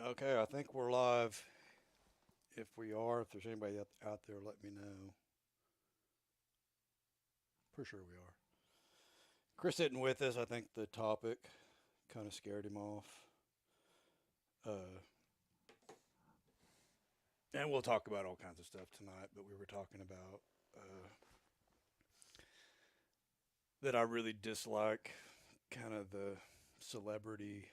Okay, I think we're live. If we are, if there's anybody out there, let me know. Pretty sure we are. Chris isn't with us. I think the topic kind of scared him off. Uh, and we'll talk about all kinds of stuff tonight, but we were talking about that I really dislike kind of the celebrity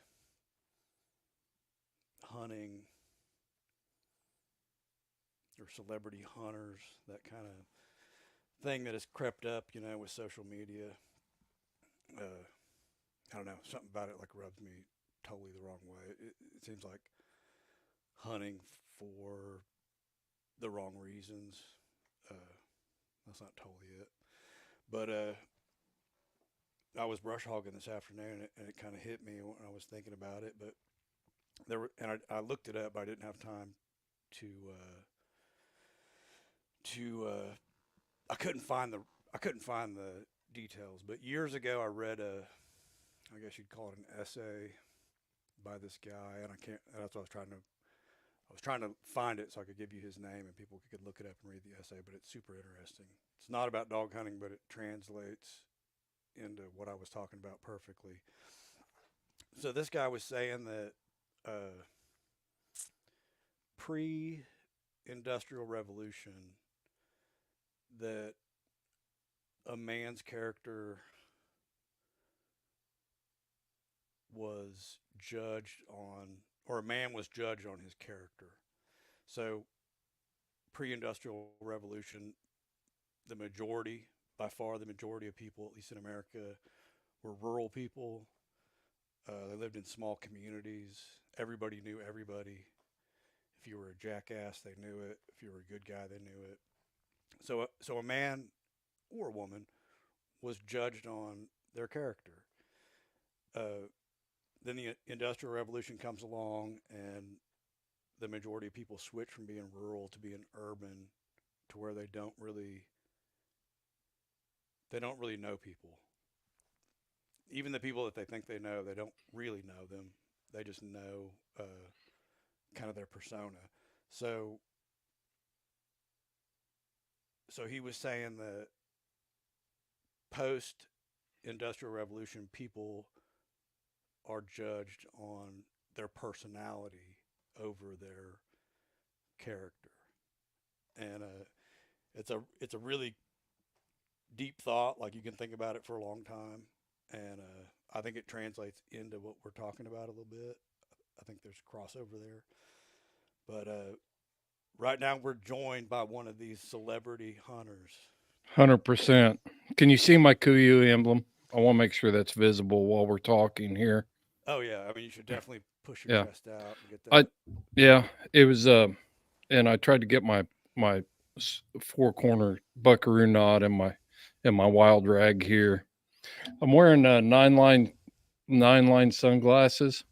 hunting or celebrity hunters, that kind of thing that has crept up, with social media. Uh, I don't know, something about it like rubs me totally the wrong way. It seems like hunting for the wrong reasons. Uh, that's not totally it, but I was brush hogging this afternoon, and it kind of hit me when I was thinking about it. But I looked it up, but I didn't have time to I couldn't find the details. But years ago, I read I guess you'd call it an essay by this guy, and I can't. That's what I was trying to. I was trying to find it so I could give you his name and people could look it up and read the essay. But it's super interesting. It's not about dog hunting, but it translates into what I was talking about perfectly. So this guy was saying that uh, pre-industrial revolution, that a man's character was judged on, or a man was judged on his character. So pre-industrial revolution, the majority, by far the majority of people, at least in America, were rural people. They lived in small communities. Everybody knew everybody. If you were a jackass, they knew it. If you were a good guy, they knew it. So a man or a woman was judged on their character. Uh, then the Industrial Revolution comes along, and the majority of people switch from being rural to being urban, to where they don't really know people. Even the people that they think they know, they don't really know them. They just know kind of their persona. So so he was saying that post industrial revolution, people are judged on their personality over their character, and it's a really deep thought. Like, you can think about it for a long time, and I think it translates into what we're talking about a little bit. I think there's a crossover there, but right now we're joined by one of these celebrity hunters. 100%. Can you see my Kuyu emblem? I want to make sure that's visible while we're talking here. Oh yeah, I mean, you should definitely push your Yeah. chest out and get I that. yeah, it was and I tried to get my four corner buckaroo knot in my wild rag here. I'm wearing nine line sunglasses.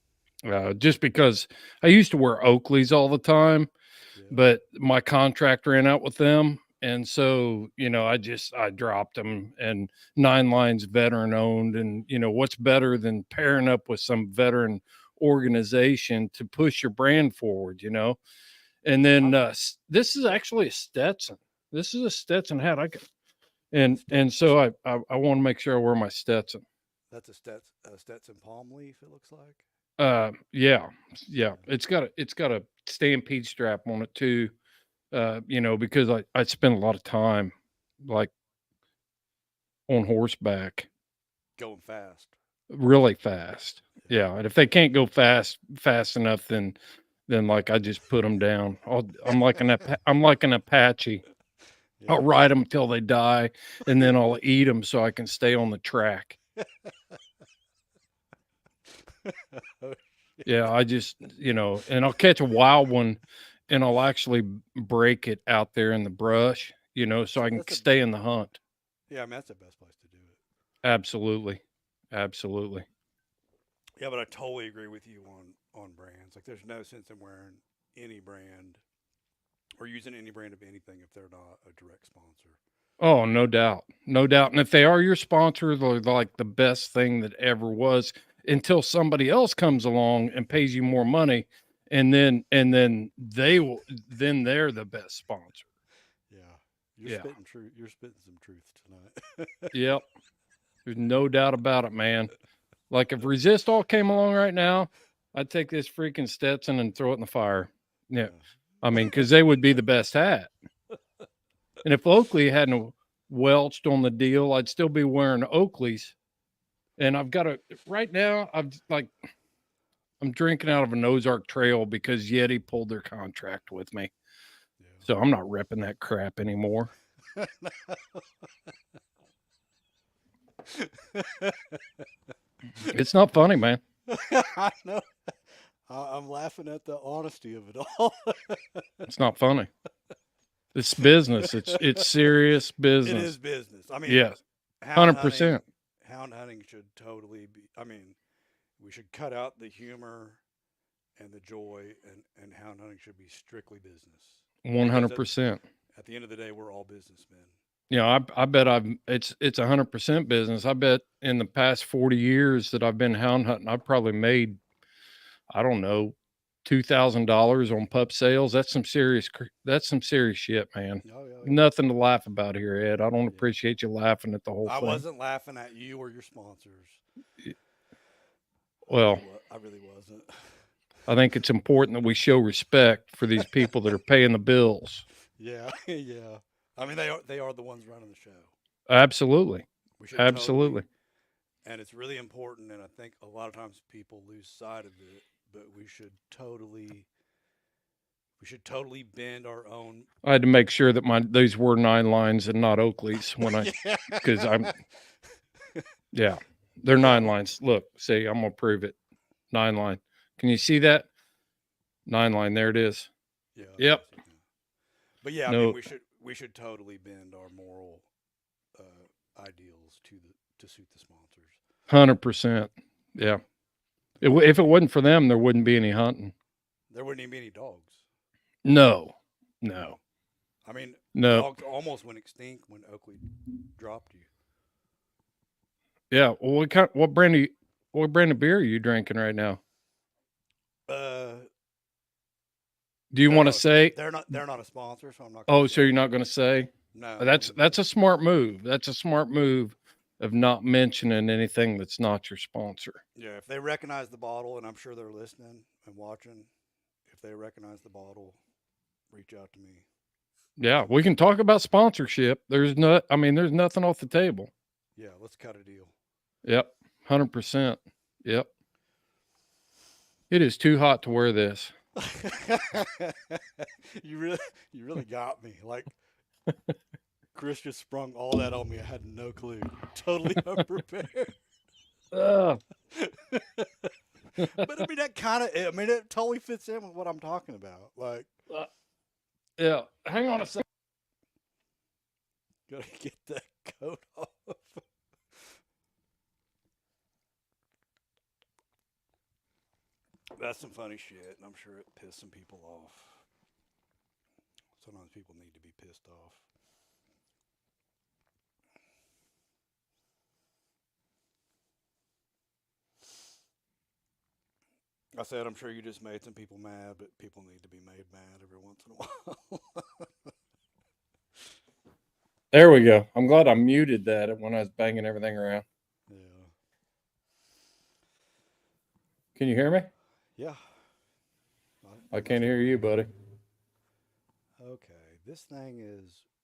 Just because I used to wear Oakleys all the time, Yeah. but my contract ran out with them. And so, I dropped them, and Nine Lines veteran owned. And, what's better than pairing up with some veteran organization to push your brand forward? And I, then this is actually a Stetson. This is a Stetson hat. a Stet, And so I want to make sure I wear my Stetson. that's a Stetson palm leaf. It looks like. Yeah, yeah. Yeah. It's got a stampede strap on it too. Because I spend a lot of time like on horseback Going fast. really fast. Yeah. Yeah, and if they can't go fast enough, then like I just put them down. I'm like an Apache. I'll Yeah. ride them till they die, and then I'll eat them so I can stay on the track. Oh, Yeah, I just and I'll catch a wild one, and I'll actually break it out there in the brush, so I can that's a stay in the hunt. yeah. I mean, that's the best place to do it. Absolutely, absolutely. Yeah, but I totally agree with you on brands. Like, there's no sense in wearing any brand or using any brand of anything if they're not a direct sponsor. Oh, no doubt. No doubt. And if they are your sponsor, they're like the best thing that ever was until somebody else comes along and pays you more money. and then they will then they're the best sponsor. Yeah. Yeah. You're spitting some truth tonight. Yep. There's no doubt about it, man. Like if Resist All came along right now, I'd take this freaking Stetson and throw it in the fire. Yeah. I mean, because they would be the best hat. And if Oakley hadn't welched on the deal, I'd still be wearing Oakley's. And I've got a right now. I'm drinking out of an Ozark Trail because Yeti pulled their contract with me, so I'm not repping that crap anymore. It's not funny, man. I know. I'm laughing at the honesty of it all. It's not funny. It's business. It's serious It is business. business. I mean, Yes, hound hunting 100%. hound hunting should totally be. I mean, we should cut out the humor and the joy, and hound hunting should be strictly business. Because 100%. at the end of the day, we're all businessmen. You know, I bet it's 100% business. I bet in the past 40 years that I've been hound hunting, I've probably made, I don't know, $2,000 on pup sales. That's some serious shit, man. Oh yeah, yeah, Nothing to laugh about here, Ed. I don't yeah. appreciate you laughing at the whole I thing. wasn't laughing at you or your sponsors. Well, I really wasn't. I think it's important that we show respect for these people that are paying the bills. Yeah, yeah. I mean, they are the ones running the show. Absolutely. We should totally, Absolutely. and it's really important. And I think a lot of times people lose sight of it. But we should totally bend our own. I had to make sure that these were 9 lines and not Oakley's when I Yeah, because I'm yeah, they're yeah, 9 lines. Look, see, I'm gonna prove it. 9 line. Can you see that? 9 line. There it is. yeah. Yep. Yes, I can. But yeah, I mean, No, we should totally bend our moral ideals to suit the sponsors. 100%. Yeah. If it wasn't for them, there wouldn't be any hunting. There wouldn't even be any dogs. No. No. No, I mean, No. dogs almost went extinct when Oakley dropped you. Yeah. Well, what brand of beer are you drinking right now? Uh, Do you they're want to not. say? They're not a sponsor, so I'm not going Oh, to so you're say. not going to say? No, I'm not going to That's say. a smart move. That's a smart move of not mentioning anything that's not your sponsor. Yeah, if they recognize the bottle, and I'm sure they're listening and watching, if they recognize the bottle, reach out to me. Yeah, we can talk about sponsorship. I mean, there's nothing off the table. Yeah, let's cut a deal. Yep, 100%. Yep. It is too hot to wear this. you really, you really got me. Like Chris just sprung all that on me. I had no clue. Totally unprepared. Ugh. But I mean, that kind of. I mean, it totally fits in with what I'm talking about. Like, Uh, yeah. Hang on a second. gotta get that coat off. That's some funny shit, and I'm sure it pissed some people off. Sometimes people need to be pissed off. I said, I'm sure you just made some people mad, but people need to be made mad every once in a while. There we go. I'm glad I muted that when I was banging everything around. Yeah. Can you hear me? Yeah. I can't hear you, buddy. Okay. This thing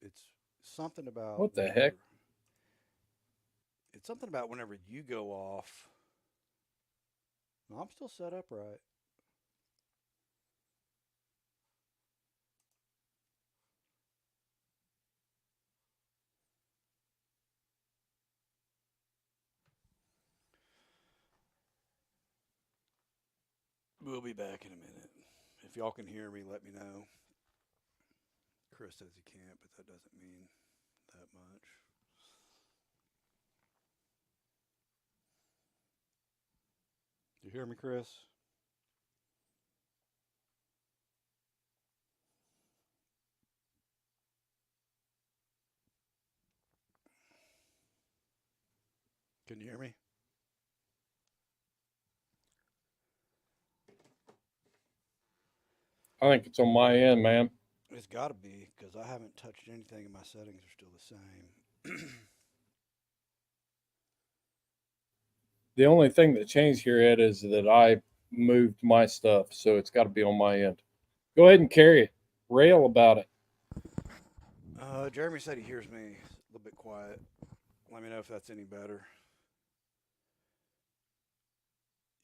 it's something about What the heck? it's something about whenever you go off. No, I'm still set up right. We'll be back in a minute. If y'all can hear me, let me know. Chris says he can't, but that doesn't mean that much. You hear me, Chris? Can you hear me? I think it's on my end, man. It's got to be because I haven't touched anything and my settings are still the same. The only thing that changed here, Ed, is that I moved my stuff, so it's got to be on my end. Go ahead and carry it. Rail about it. Jeremy said he hears me a little bit quiet. Let me know if that's any better.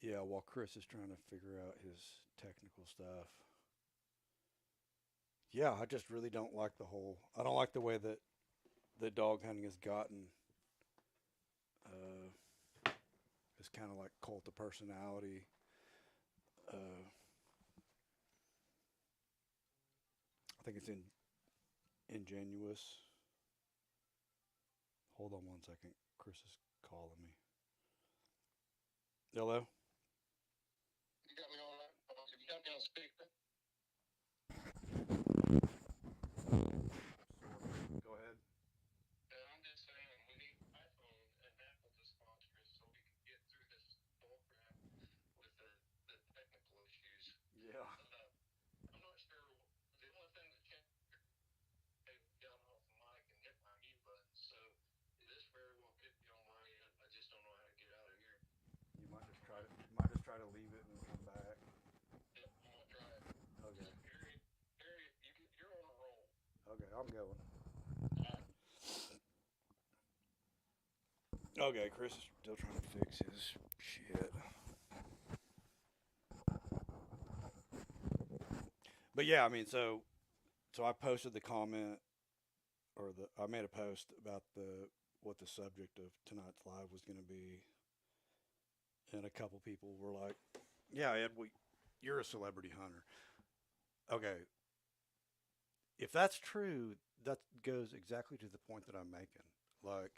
Yeah, while Chris is trying to figure out his technical stuff. Yeah, I just really don't like the whole. I don't like the way that the dog hunting has gotten. Uh, it's kind of like cult of personality. Uh, I think it's ingenuous. Hold on one second. Chris is calling me. Hello. You got me on. You got me on speaker. Go ahead. And I'm just saying, we need iPhone and Apple to sponsor us so we can get through this bullcrap with the technical issues. Yeah. I'm not sure. The only thing that changed is got off the mic and hit my mute button. So this very well could be on my end. I just don't know how to get out of here. You might just try to leave it and then come back. Yep, I'm gonna try it. Okay. So Harry, you're on a roll. Okay, I'm going. All right. Okay, Chris is still trying to fix his shit. But yeah, I mean, so I posted the comment or the I made a post about the what the subject of tonight's live was going to be, and a couple people were like, "Yeah, Ed, you're a celebrity hunter." Okay, if that's true, that goes exactly to the point that I'm making. Like,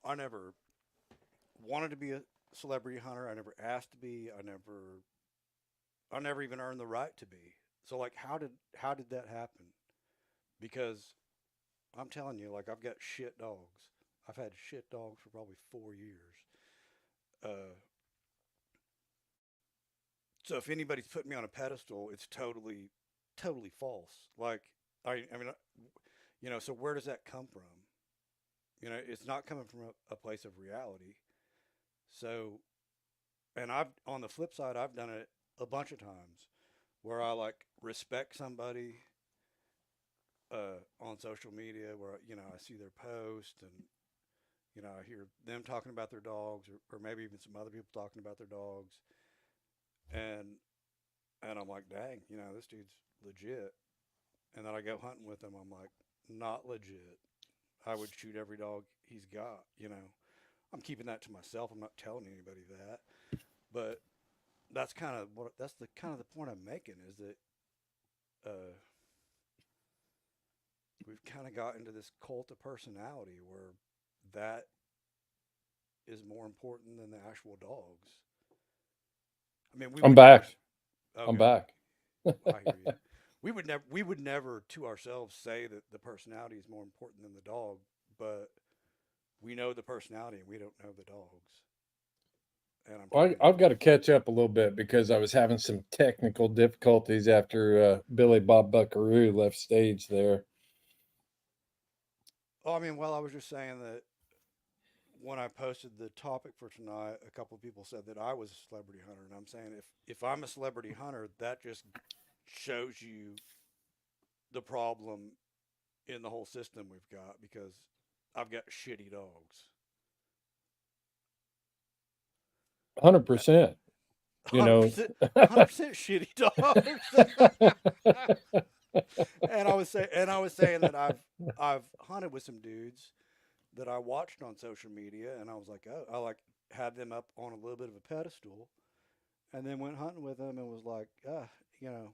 I never wanted to be a celebrity hunter. I never asked to be. I never even earned the right to be. So like, how did that happen? Because I'm telling you, like, I've got shit dogs. I've had shit dogs for probably 4 years. Uh, so if anybody's put me on a pedestal, it's totally false. Like, I mean, so where does that come from? It's not coming from a place of reality. So, and I've on the flip side, I've done it a bunch of times where I like respect somebody on social media, where I see their post and I hear them talking about their dogs, or maybe even some other people talking about their dogs, and I'm like, dang, this dude's legit. And then I go hunting with him, I'm like, not legit. I would shoot every dog he's got. I'm keeping that to myself. I'm not telling anybody that. But that's the kind of the point I'm making is that uh, we've kind of got into this cult of personality where that is more important than the actual dogs. I mean, we I'm would never. back. I'm Okay, back. I hear you. We would never to ourselves say that the personality is more important than the dog, but we know the personality and we don't know the dogs. And I'm Well, trying to. I've got to catch up a little bit because I was having some technical difficulties after Billy Bob Buckaroo left stage there. Oh, I mean, well, I was just saying that when I posted the topic for tonight, a couple of people said that I was a celebrity hunter, and I'm saying if I'm a celebrity hunter, that just shows you the problem in the whole system we've got because I've got shitty dogs. 100%. You Hundred know, percent, 100% shitty dogs. And I was saying that I've hunted with some dudes that I watched on social media, and I was like, oh, I like had them up on a little bit of a pedestal, and then went hunting with them and was like, you know,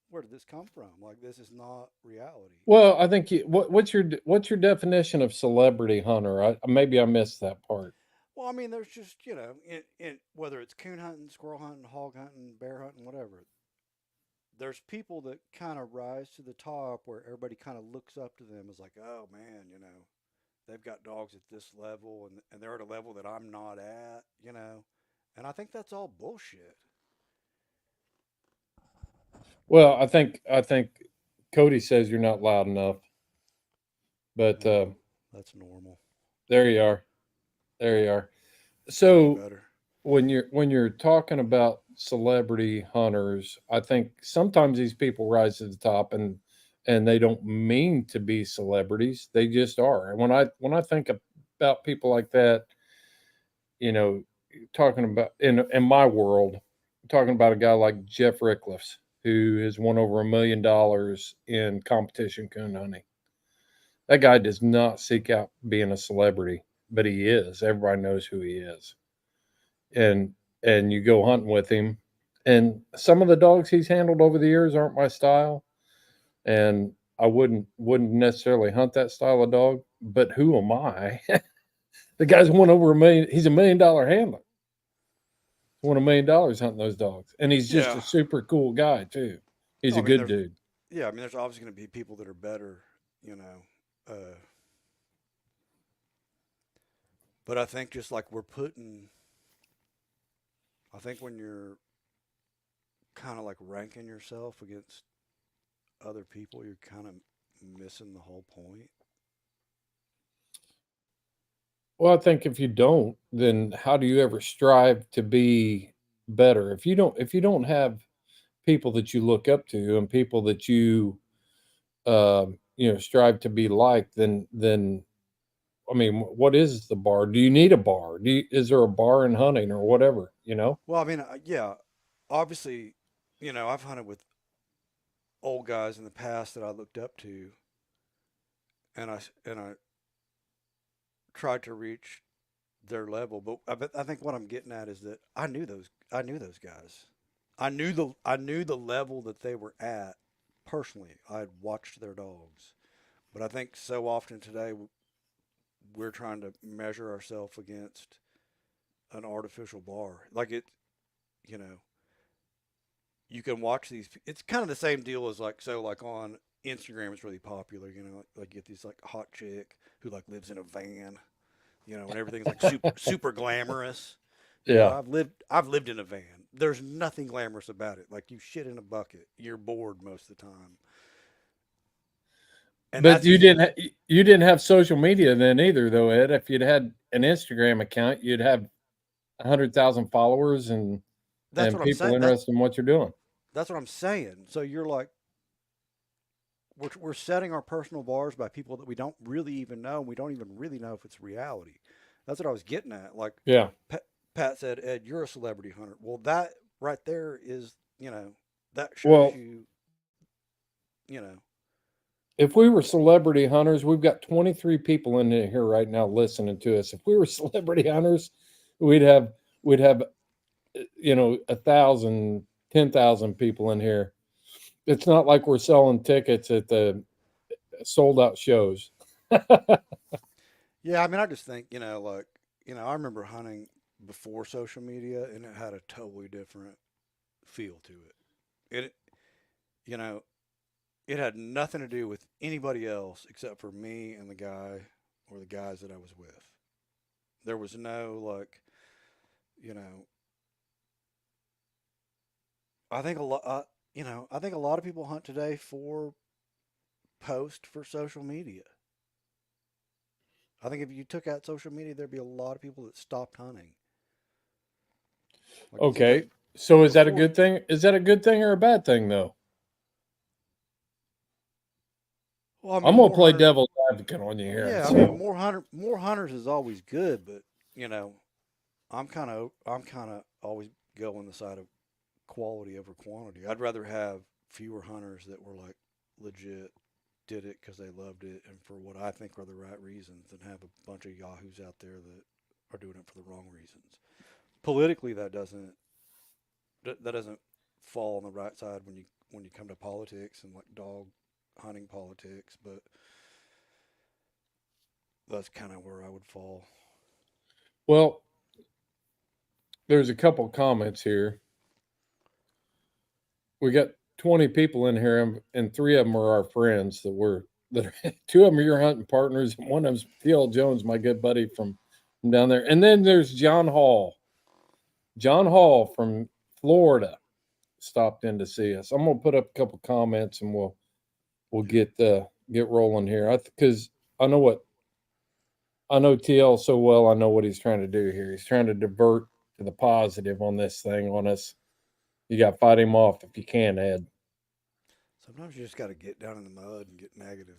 where did this come from? Like, this is not reality. well, I think what's your definition of celebrity hunter? Maybe I missed that part. Well, I mean, there's just in whether it's coon hunting, squirrel hunting, hog hunting, bear hunting, whatever. There's people that kind of rise to the top where everybody kind of looks up to them as like, oh man, they've got dogs at this level and they're at a level that I'm not at. And I think that's all bullshit. Well, I think Cody says you're not loud enough, but That's normal. there you are. There you are. Much So better. when you're talking about celebrity hunters, I think sometimes these people rise to the top and they don't mean to be celebrities. They just are. And when I think about people like that, you know, talking about in my world, talking about a guy like Jeff Ricklefs, who has won over $1 million in competition coon hunting. That guy does not seek out being a celebrity, but he is. Everybody knows who he is. And you go hunting with him. And some of the dogs he's handled over the years aren't my style. And I wouldn't necessarily hunt that style of dog, but who am I? The guy's won over a million. He's $1 million handler. Won $1 million hunting those dogs, and he's just Yeah. a super cool guy too. He's Oh, a I mean, good there's dude. yeah. I mean, there's obviously going to be people that are better, you know. But I think just like we're putting, I think when you're kind of like ranking yourself against other people, you're kind of missing the whole point. Well, I think if you don't, then how do you ever strive to be better? If you don't have people that you look up to and people that you strive to be like, then I mean, what is the bar? Do you need a bar? Is there a bar in hunting or whatever? You know? Well, I mean, yeah, obviously, I've hunted with old guys in the past that I looked up to, and I tried to reach their level. But I think what I'm getting at is that I knew those guys. I knew the level that they were at personally. I had watched their dogs. But I think so often today we're trying to measure ourselves against an artificial bar. Like you know, you can watch these. It's kind of the same deal as like on Instagram is really popular. Like you get these like hot chick who like lives in a van. And everything's like super glamorous. Yeah. I've lived in a van. There's nothing glamorous about it. Like you shit in a bucket. You're bored most of the time. And But that's easy. you didn't have social media then either, though, Ed. If you'd had an Instagram account, you'd have 100,000 followers That's and what I'm people saying. interested in what you're doing. That's what I'm saying. So you're like, we're setting our personal bars by people that we don't really even know, and we don't even really know if it's reality. That's what I was getting at. Like Yeah. Pat said, Ed, you're a celebrity hunter. Well, that right there is, that shows Well, you, you know, if we were celebrity hunters, we've got 23 people in here right now listening to us. If we were celebrity hunters, we'd have we'd have 1,000, 10,000 people in here. It's not like we're selling tickets at the sold out shows. yeah. I mean, I just think, I remember hunting before social media, and it had a totally different feel to it. You know, it had nothing to do with anybody else except for me and the guy or the guys that I was with. There was no like, you know, I think a lot, I think a lot of people hunt today for post for social media. I think if you took out social media, there'd be a lot of people that stopped hunting. Like you think Okay. So is that a before, good thing? Is that a good thing or a bad thing though? well, I mean, I'm gonna more play hunters. devil's advocate on you here. Yeah, I mean, So more hunters is always good, but you know, I'm kind of always going the side of quality over quantity. I'd rather have fewer hunters that were like legit did it because they loved it and for what I think are the right reasons than have a bunch of yahoos out there that are doing it for the wrong reasons. Politically, that doesn't fall on the right side when you come to politics and like dog hunting politics, but that's kind of where I would fall. well, there's a couple comments here. We got 20 people in here, and three of them are our friends that are, two of them are your hunting partners, and one of them's T.L. Jones, my good buddy from down there. And then there's John Hall from Florida. stopped in to see us. I'm gonna put up a couple comments and we'll Yeah. get rolling here. Because I know what I know TL so well. I know what he's trying to do here. He's trying to divert to the positive on this thing on us. You got to fight him off if you can, Ed. Sometimes you just got to get down in the mud and get negative.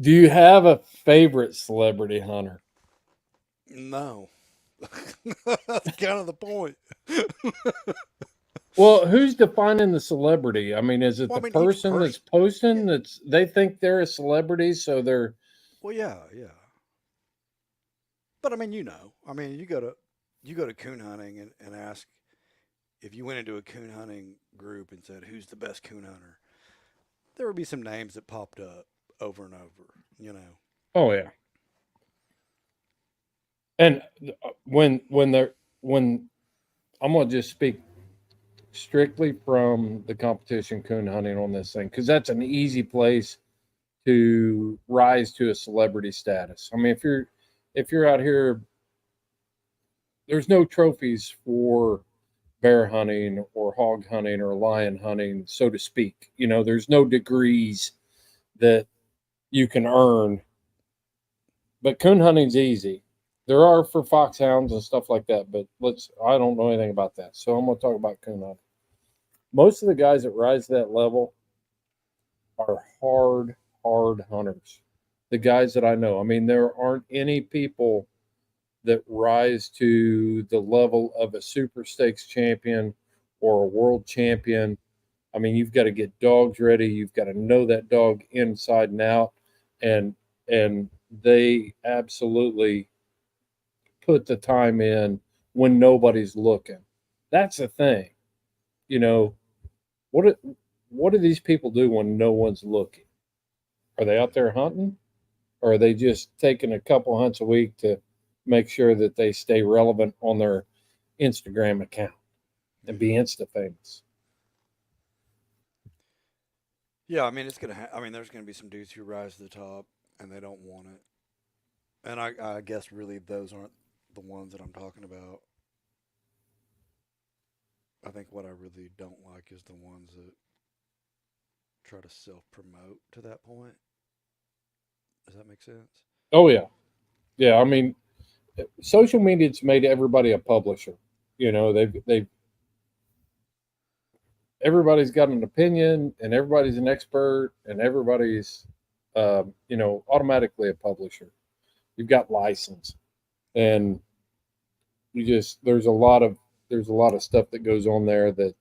Do you have a favorite celebrity hunter? No. That's kind of the point. Well, who's defining the celebrity? I mean, is it Well, I the mean, each person that's person. Yeah. posting that's they think they're a celebrity, so they're Well, yeah, yeah. But I mean, I mean, you go to coon hunting and ask if you went into a coon hunting group and said who's the best coon hunter, there would be some names that popped up over and over. You know. oh yeah. And when they're when I'm gonna just speak strictly from the competition coon hunting on this thing because that's an easy place to rise to a celebrity status. I mean, if you're out here, there's no trophies for bear hunting or hog hunting or lion hunting, so to speak. You know, there's no degrees that you can earn. But coon hunting's easy. There are for foxhounds and stuff like that, but I don't know anything about that. So I'm gonna talk about coon hunting. Most of the guys that rise to that level are hard hunters. The guys that I know. I mean, there aren't any people that rise to the level of a super stakes champion or a world champion. I mean, you've got to get dogs ready. You've got to know that dog inside and out, and and they absolutely put the time in when nobody's looking. That's the thing. You know, what do, what do these people do when no one's looking? Are they out Yeah. there hunting? Or are they just taking a couple hunts a week to make sure that they stay relevant on their Instagram account and be Hmm. Insta famous? Yeah, I mean I mean, there's gonna be some dudes who rise to the top and they don't want it, and I guess really those aren't the ones that I'm talking about. I think what I really don't like is the ones that try to self promote to that point. Does that make sense? Oh yeah, yeah. I mean, social media's made everybody a publisher. You know, they've everybody's got an opinion and everybody's an expert and everybody's you know automatically a publisher. You've got license and you just there's a lot of stuff that goes on there that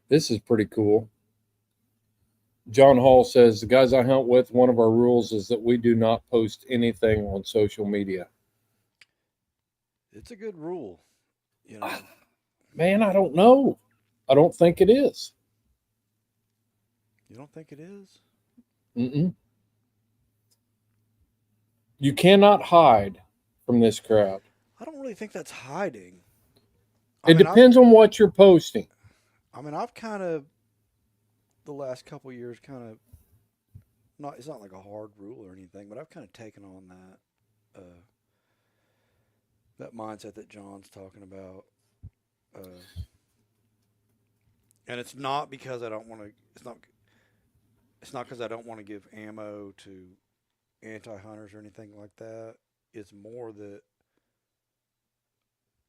this is pretty cool. John Hall says the guys I hunt with, one of our rules is that we do not post anything on social media. It's a good rule, you know. Man, I don't know. I don't think it is. You don't think it is? Mm-mm. You cannot hide from this crowd. I don't really think that's hiding. I It mean, I've depends on what you're posting. I mean, I've kind of the last couple years kind of not. It's not like a hard rule or anything, but I've kind of taken on that mindset that John's talking about. Uh, and it's not because I don't want to. It's not because I don't want to give ammo to anti hunters or anything like that. It's more that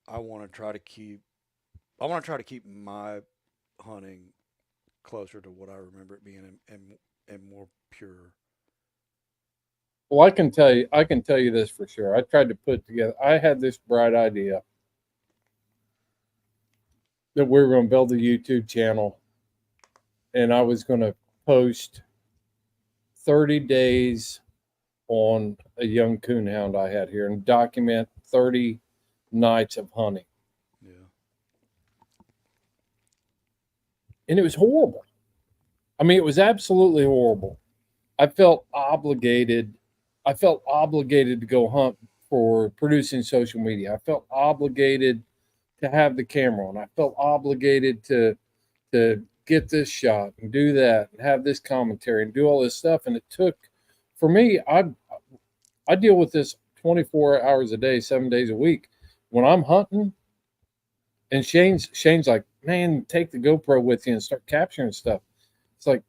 I want to try to keep. I want to try to keep my hunting closer to what I remember it being and more pure. Well, I can tell you this for sure. I tried to put together. I had this bright idea that we were going to build a YouTube channel, and I was going to post 30 days on a young coonhound I had here and document 30 nights of hunting. Yeah. And it was horrible. I mean, it was absolutely horrible. I felt obligated. I felt obligated to go hunt for producing social media. I felt obligated to have the camera on. I felt obligated to get this shot and do that and have this commentary and do all this stuff. And it took for me, I deal with this 24 hours a day, 7 days a week. When I'm hunting, and Shane's like, man, take the GoPro with you and start capturing stuff. It's like,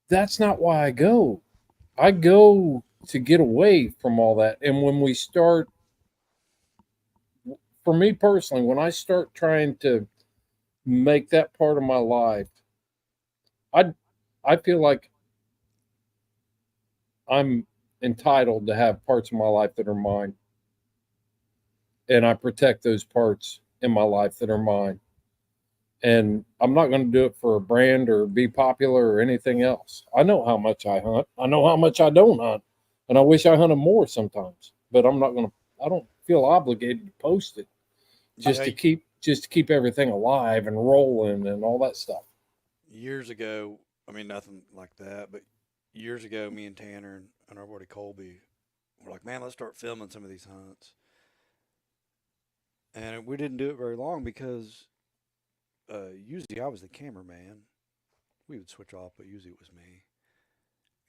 that's not why I go. I go to get away from all that. And when we start, for me personally, when I start trying to make that part of my life, I I feel like I'm entitled to have parts of my life that are mine, and I protect those parts in my life that are mine. And I'm not going to do it for a brand or be popular or anything else. I know how much I hunt. I know how much I don't hunt, and I wish I hunted more sometimes. But I'm not going to. I don't feel obligated to post it Yeah, just to keep everything alive and rolling and all that stuff. years ago, I mean, nothing like that, but years ago, me and Tanner and our buddy Colby were like, man, let's start filming some of these hunts. And we didn't do it very long because usually I was the cameraman. We would switch off, but usually it was me.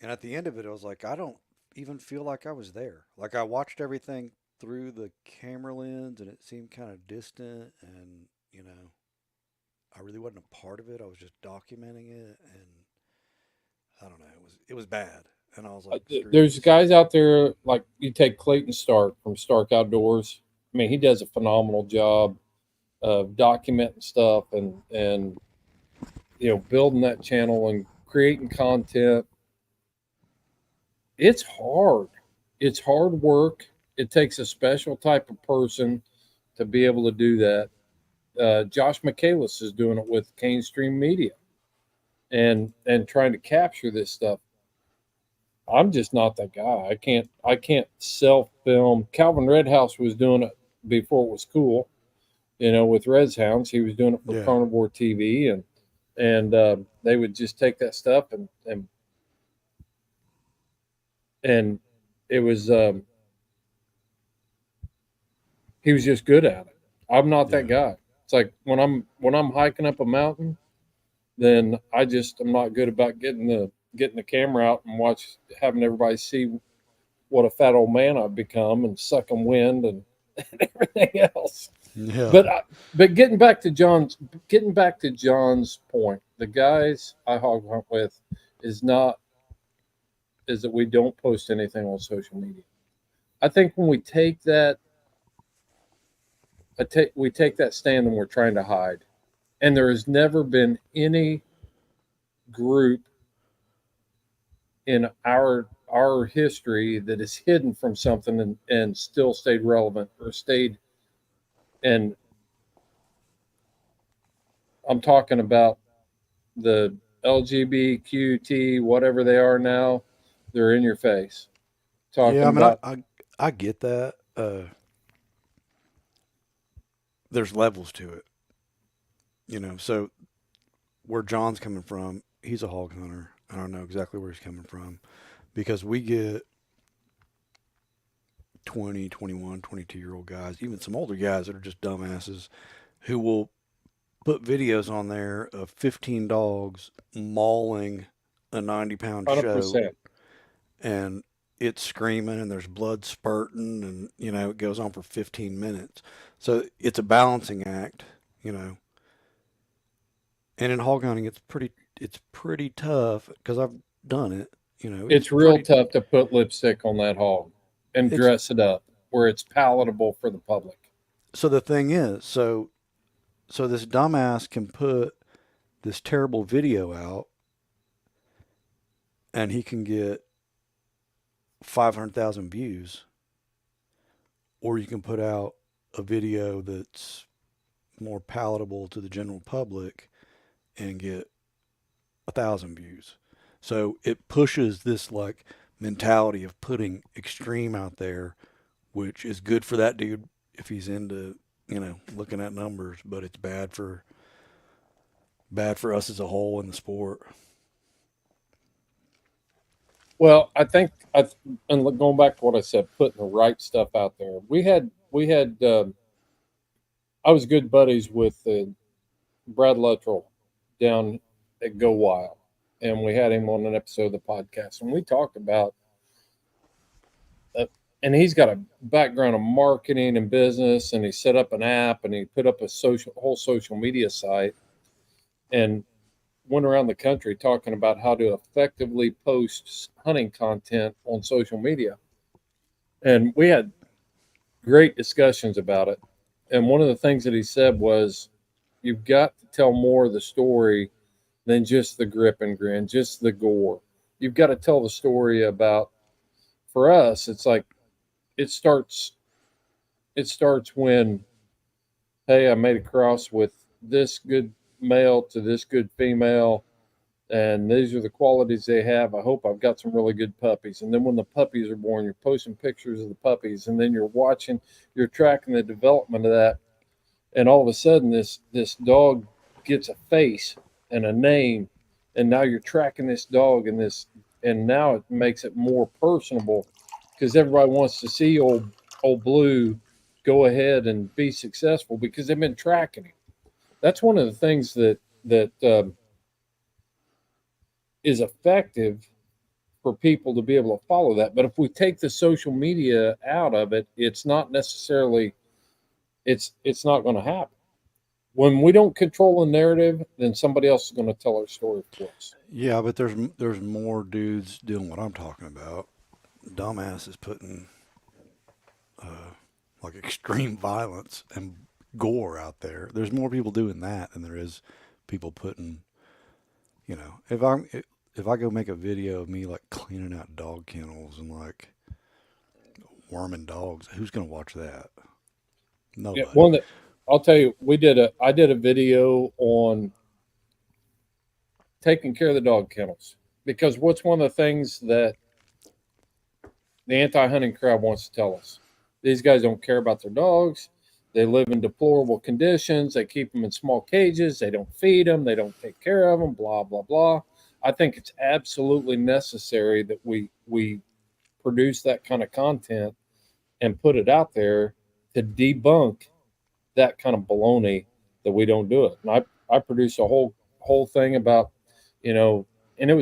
And at the end of it, I was like, I don't even feel like I was there. Like I watched everything through the camera lens and it seemed kind of distant and, I really wasn't a part of it. I was just documenting it and I don't know, it was bad. And I was like, screw There's this. guys out there like you take Clayton Stark from Stark Outdoors. I mean, he does a phenomenal job of documenting stuff and building that channel and creating content. It's hard. It's hard work. It takes a special type of person to be able to do that. Josh Michaelis is doing it with Cane Stream Media and trying to capture this stuff. I'm just not that guy. I can't self film. Calvin Redhouse was doing it before it was cool. With Red's Hounds, he was doing it for Yeah. Carnivore TV, and they would just take that stuff and it was he was just good at it. I'm not that Yeah. guy. It's like when I'm hiking up a mountain, then I'm not good about getting the camera out and having everybody see what a fat old man I've become and sucking wind and, and everything else. Yeah. But getting back to John's point, the guys I hog hunt with is not is that we don't post anything on social media. I think when we take that stand and we're trying to hide, and there has never been any group in our history that is hidden from something and still stayed relevant or stayed. And I'm talking about the LGBTQT, whatever they are now, they're in your face. Yeah, Talking I mean, about I get that. There's levels to it, So where John's coming from, he's a hog hunter. I don't know exactly where he's coming from because we get 20, 21, 22-year-old guys, even some older guys that are just dumbasses who will put videos on there of 15 dogs mauling a 90-pound show 100%. and it's screaming and there's blood spurting and it goes on for 15 minutes. So it's a balancing act, you know. And in hog hunting it's pretty tough because I've done it, it's It's real pretty tough to put lipstick on that hog and it's dress it up where it's palatable for the public. so the thing is, so this dumbass can put this terrible video out and he can get 500,000 views, or you can put out a video that's more palatable to the general public and get 1,000 views. So it pushes this like mentality of putting extreme out there, which is good for that dude if he's into looking at numbers, but it's bad for us as a whole in the sport. Well, I think and going back to what I said, putting the right stuff out there. We had I was good buddies with Brad Luttrell down at Go Wild, and we had him on an episode of the podcast, and we talked about and he's got a background in marketing and business, and he set up an app and he put up a whole social media site and went around the country talking about how to effectively post hunting content on social media. And we had great discussions about it. And one of the things that he said was, you've got to tell more of the story than just the grip and grin, just the gore. You've got to tell the story about, for us, it's like it starts it starts when, hey, I made a cross with this good male to this good female, and these are the qualities they have. I hope I've got some really good puppies. And then when the puppies are born, you're posting pictures of the puppies, and then you're tracking the development of that, and all of a sudden this dog gets a face and a name, and now you're tracking this dog and now it makes it more personable because everybody wants to see old Blue go ahead and be successful because they've been tracking him. That's one of the things that is effective for people to be able to follow that. But if we take the social media out of it, it's not necessarily it's not going to happen. When we don't control the narrative, then somebody else is going to tell our story for us. Yeah, but there's more dudes doing what I'm talking about. Dumbasses putting like extreme violence and gore out there. There's more people doing that than there is people putting. If I go make a video of me like cleaning out dog kennels and like worming dogs, who's gonna watch that? Yeah, Nobody. one that I'll tell you, I did a video on taking care of the dog kennels because what's one of the things that the anti-hunting crowd wants to tell us? These guys don't care about their dogs. They live in deplorable conditions. They keep them in small cages. They don't feed them. They don't take care of them. Blah blah blah. I think it's absolutely necessary that we produce that kind of content and put it out there to debunk that kind of baloney that we don't do it. And I produced a whole thing about, you know, and it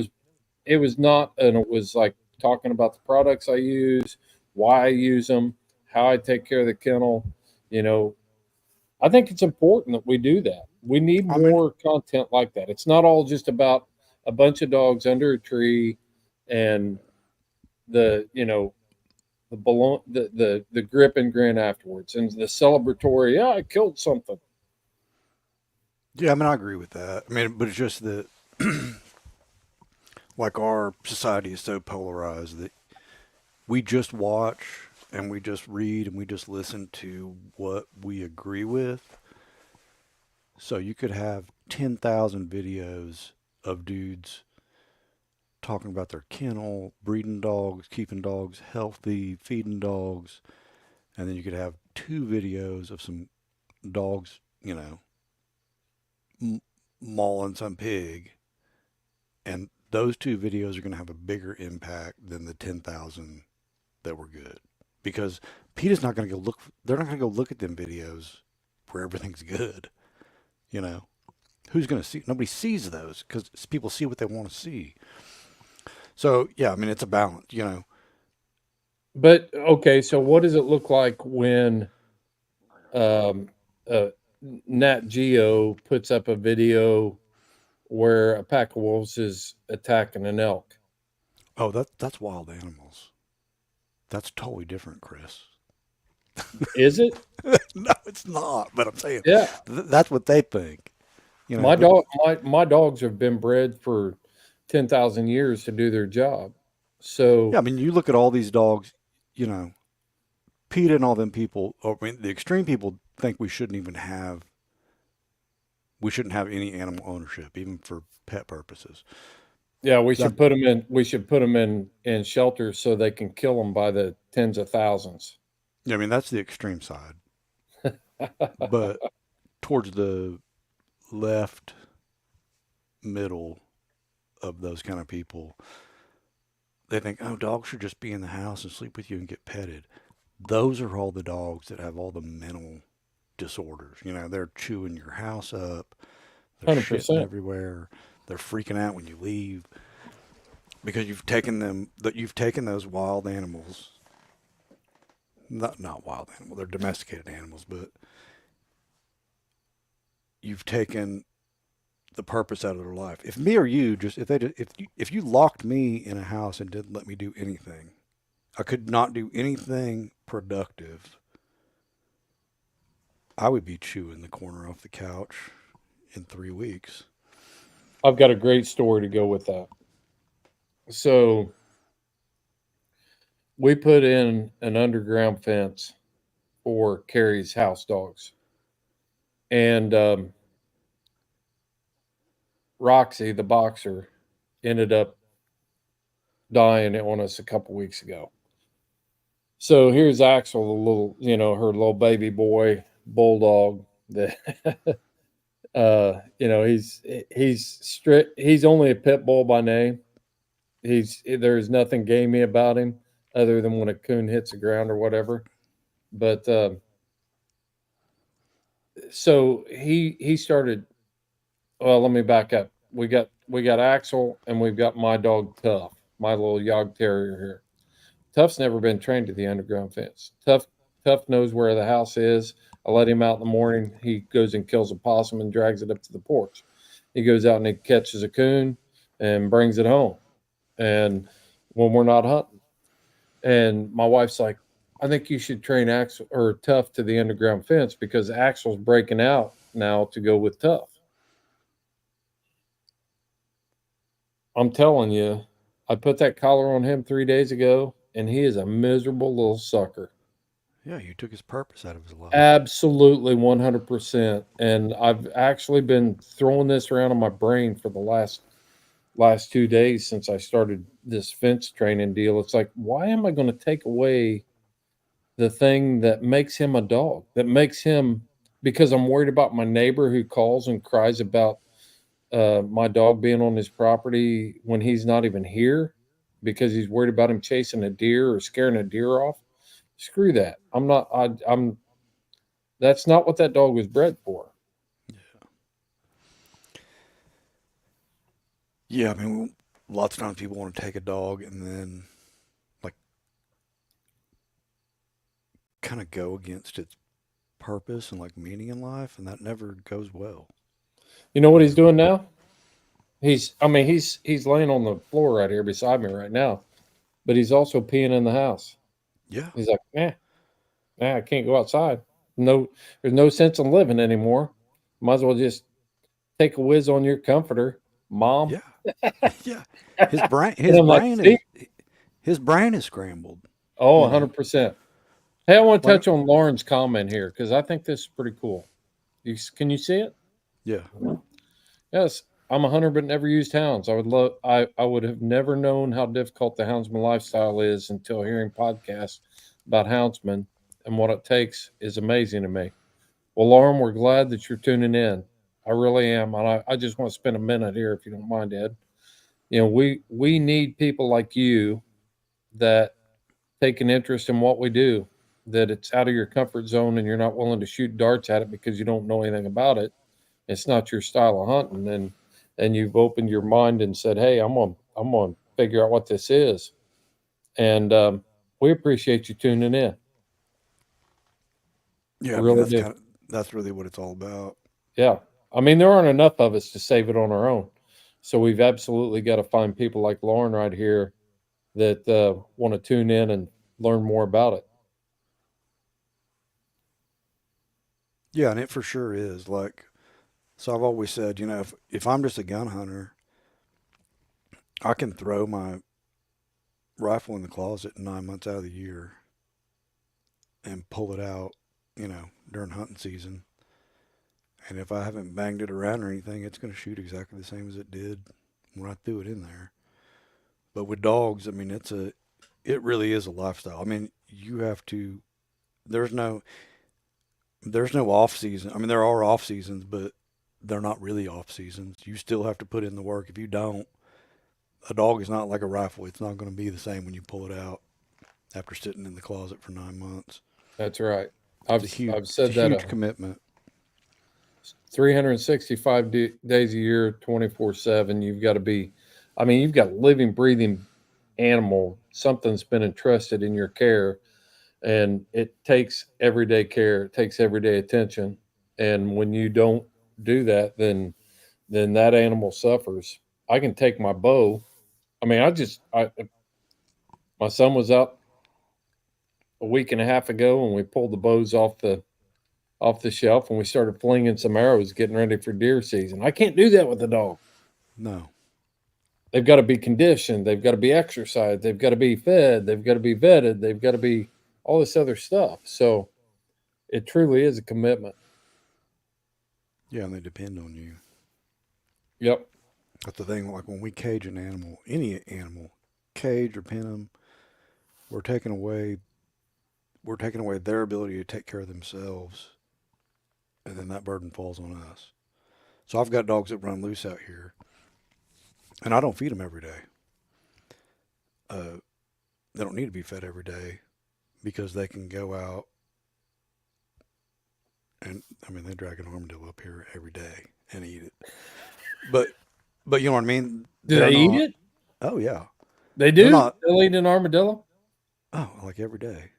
was not, and it was like talking about the products I use, why I use them, how I take care of the kennel. You know, I think it's important that we do that. We need I mean, more content like that. It's not all just about a bunch of dogs under a tree and the you know the grip and grin afterwards and the celebratory. Yeah, I killed something. yeah, I agree with that. I mean, but it's just that like our society is so polarized that we just watch and we just read and we just listen to what we agree with. So you could have 10,000 videos of dudes talking about their kennel, breeding dogs, keeping dogs healthy, feeding dogs, and then you could have two videos of some dogs, m- mauling some pig, and those two videos are going to have a bigger impact than the 10,000 that were good because PETA's not going to go look. They're not going to go look at them videos where everything's good. You know, who's going to see? Nobody sees those because people see what they want to see. So yeah, it's a balance. But okay, so what does it look like when um, uh, Nat Geo puts up a video where a pack of wolves is attacking an elk? Oh, that's wild animals. That's totally different, Chris. Is it? No, it's not. But I'm saying Yeah, that's what they think. my But dog, my dogs have been bred for 10,000 years to do their job. yeah, So you look at all these dogs. You know, PETA and all them people. Or, the extreme people think we shouldn't have any animal ownership, even for pet purposes. yeah, That we should put them in shelters so they can kill them by the tens of thousands. yeah, that's the extreme side. But towards the left middle of those kind of people, they think, oh, dogs should just be in the house and sleep with you and get petted. Those are all the dogs that have all the mental disorders. They're chewing your house up, they're shitting 100%. everywhere, they're freaking out when you leave because you've taken those wild animals not wild animal. They're domesticated animals, but you've taken the purpose out of their life. If me or you just if you locked me in a house and didn't let me do anything, I could not do anything productive. I would be chewing the corner off the couch in 3 weeks. I've got a great story to go with that. So we put in an underground fence for Carrie's house dogs, and Roxy, the boxer, ended up dying on us a couple weeks ago. So here's Axel, the little, her little baby boy bulldog. That he's strict. He's only a pit bull by name. There's nothing gamey about him other than when a coon hits the ground or whatever. But so he started. Well, let me back up. We got Axel and we've got my dog Tough, my little Yog Terrier here. Tough's never been trained to the underground fence. Tough knows where the house is. I let him out in the morning. He goes and kills a possum and drags it up to the porch. He goes out and he catches a coon and brings it home. And when we're not hunting, and my wife's like, I think you should train Axel or Tough to the underground fence because Axel's breaking out now to go with Tough. I'm telling you, I put that collar on him 3 days ago, and he is a miserable little sucker. Yeah, you took his purpose out of his life. Absolutely 100%. And I've actually been throwing this around in my brain for the last 2 days since I started this fence training deal. It's like, why am I going to take away the thing that makes him a dog? That makes him, because I'm worried about my neighbor who calls and cries about my dog being on his property when he's not even here because he's worried about him chasing a deer or scaring a deer off. Screw that. I'm not. I'm. That's not what that dog was bred for. Yeah, I mean, lots of times people want to take a dog and then like kind of go against its purpose and like meaning in life, and that never goes well. You know what he's Never. doing now? He's laying on the floor right here beside me right now, but he's also peeing in the house. Yeah, He's like, I can't go outside. No, there's no sense in living anymore. Might as well just take a whiz on your comforter, mom. yeah, yeah. His brain, And his I'm like, brain see, is his brain is scrambled. oh, You know, 100%. Hey, I want to like touch on Lauren's comment here because I think this is pretty cool. Can you see it? yeah, Yes, I'm a hunter, but never used hounds. I would have never known how difficult the houndsman lifestyle is until hearing podcasts about houndsmen, and what it takes is amazing to me. Well, Lauren, we're glad that you're tuning in. I really am, and I just want to spend a minute here, if you don't mind, Ed. We need people like you that take an interest in what we do. That it's out of your comfort zone, and you're not willing to shoot darts at it because you don't know anything about it. It's not your style of hunting, and you've opened your mind and said, "Hey, I'm gonna figure out what this is." And we appreciate you tuning in. yeah. I We mean, really do. that's really what it's all about. Yeah. I mean, there aren't enough of us to save it on our own. So we've absolutely got to find people like Lauren right here that want to tune in and learn more about it. Yeah, and it for sure is like. So I've always said, if I'm just a gun hunter, I can throw my rifle in the closet 9 months out of the year and pull it out, during hunting season. And if I haven't banged it around or anything, it's going to shoot exactly the same as it did when I threw it in there. But with dogs, I mean, it really is a lifestyle. I mean, you have to. There's no, there's no off season. I mean, there are off seasons, but they're not really off seasons. You still have to put in the work. If you don't, a dog is not like a rifle. It's not going to be the same when you pull it out after sitting in the closet for 9 months. That's right. It's I've a huge, I've it's a said that huge commitment. 365 days a year, 24/7. You've got to be. I mean, you've got living, breathing animal. Something's been entrusted in your care, and it takes everyday care, it takes everyday attention, and when you don't do that, then that animal suffers. I can take my bow. I mean, I my son was out a week and a half ago, and we pulled the bows off the shelf, and we started flinging some arrows, getting ready for deer season. I can't do that with a dog. No. They've got to be conditioned. They've got to be exercised. They've got to be fed. They've got to be vetted. They've got to be all this other stuff. So it truly is a commitment. Yeah, and they depend on you. Yep. That's the thing. Like when we cage an animal, any animal, cage or pin them, we're taking away we're taking away their ability to take care of themselves, and then that burden falls on us. So I've got dogs that run loose out here, and I don't feed them every day. Uh, they don't need to be fed every day because they can go out and I mean they drag an armadillo up here every day and eat it. But you know what I mean? Do They're they eat not. it? Oh yeah, They they're do. not. They'll eat an armadillo. Oh, like every day.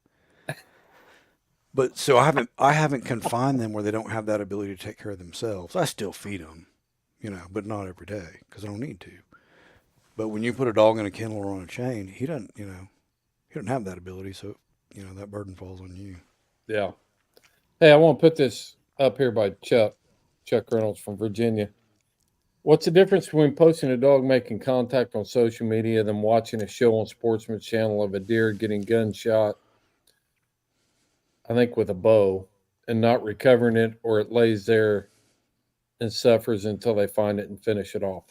But so I haven't confined them where they don't have that ability to take care of themselves. I still feed them, but not every day because I don't need to. But when you put a dog in a kennel or on a chain, he doesn't, he doesn't have that ability. So, that burden falls on you. Yeah. Hey, I want to put this up here by Chuck Reynolds from Virginia. What's the difference between posting a dog making contact on social media than watching a show on Sportsman's Channel of a deer getting gunshot, I think with a bow, and not recovering it, or it lays there and suffers until they find it and finish it off?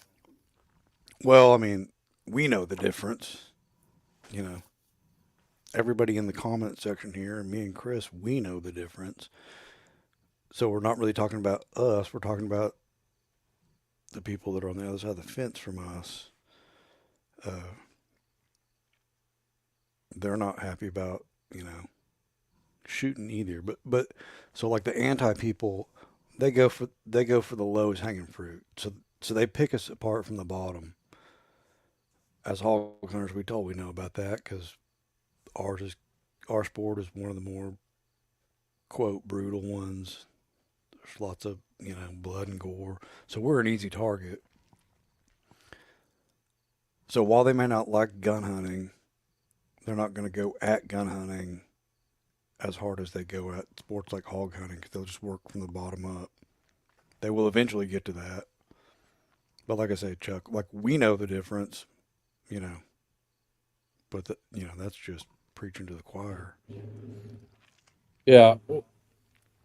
Well, I mean, we know the difference. You know, everybody in the comment section here, and me and Chris, we know the difference. So we're not really talking about us. We're talking about the people that are on the other side of the fence from us. Uh, they're not happy about, you know, shooting either. But so like the anti people, they go for the lowest hanging fruit. So they pick us apart from the bottom. As hog hunters, we know about that because ours is our sport is one of the more quote brutal ones. There's lots of blood and gore, so we're an easy target. So while they may not like gun hunting, they're not going to go at gun hunting as hard as they go at sports like hog hunting because they'll just work from the bottom up. They will eventually get to that. But like I say, Chuck, like we know the difference, you know, but that's just preaching to the choir. Yeah.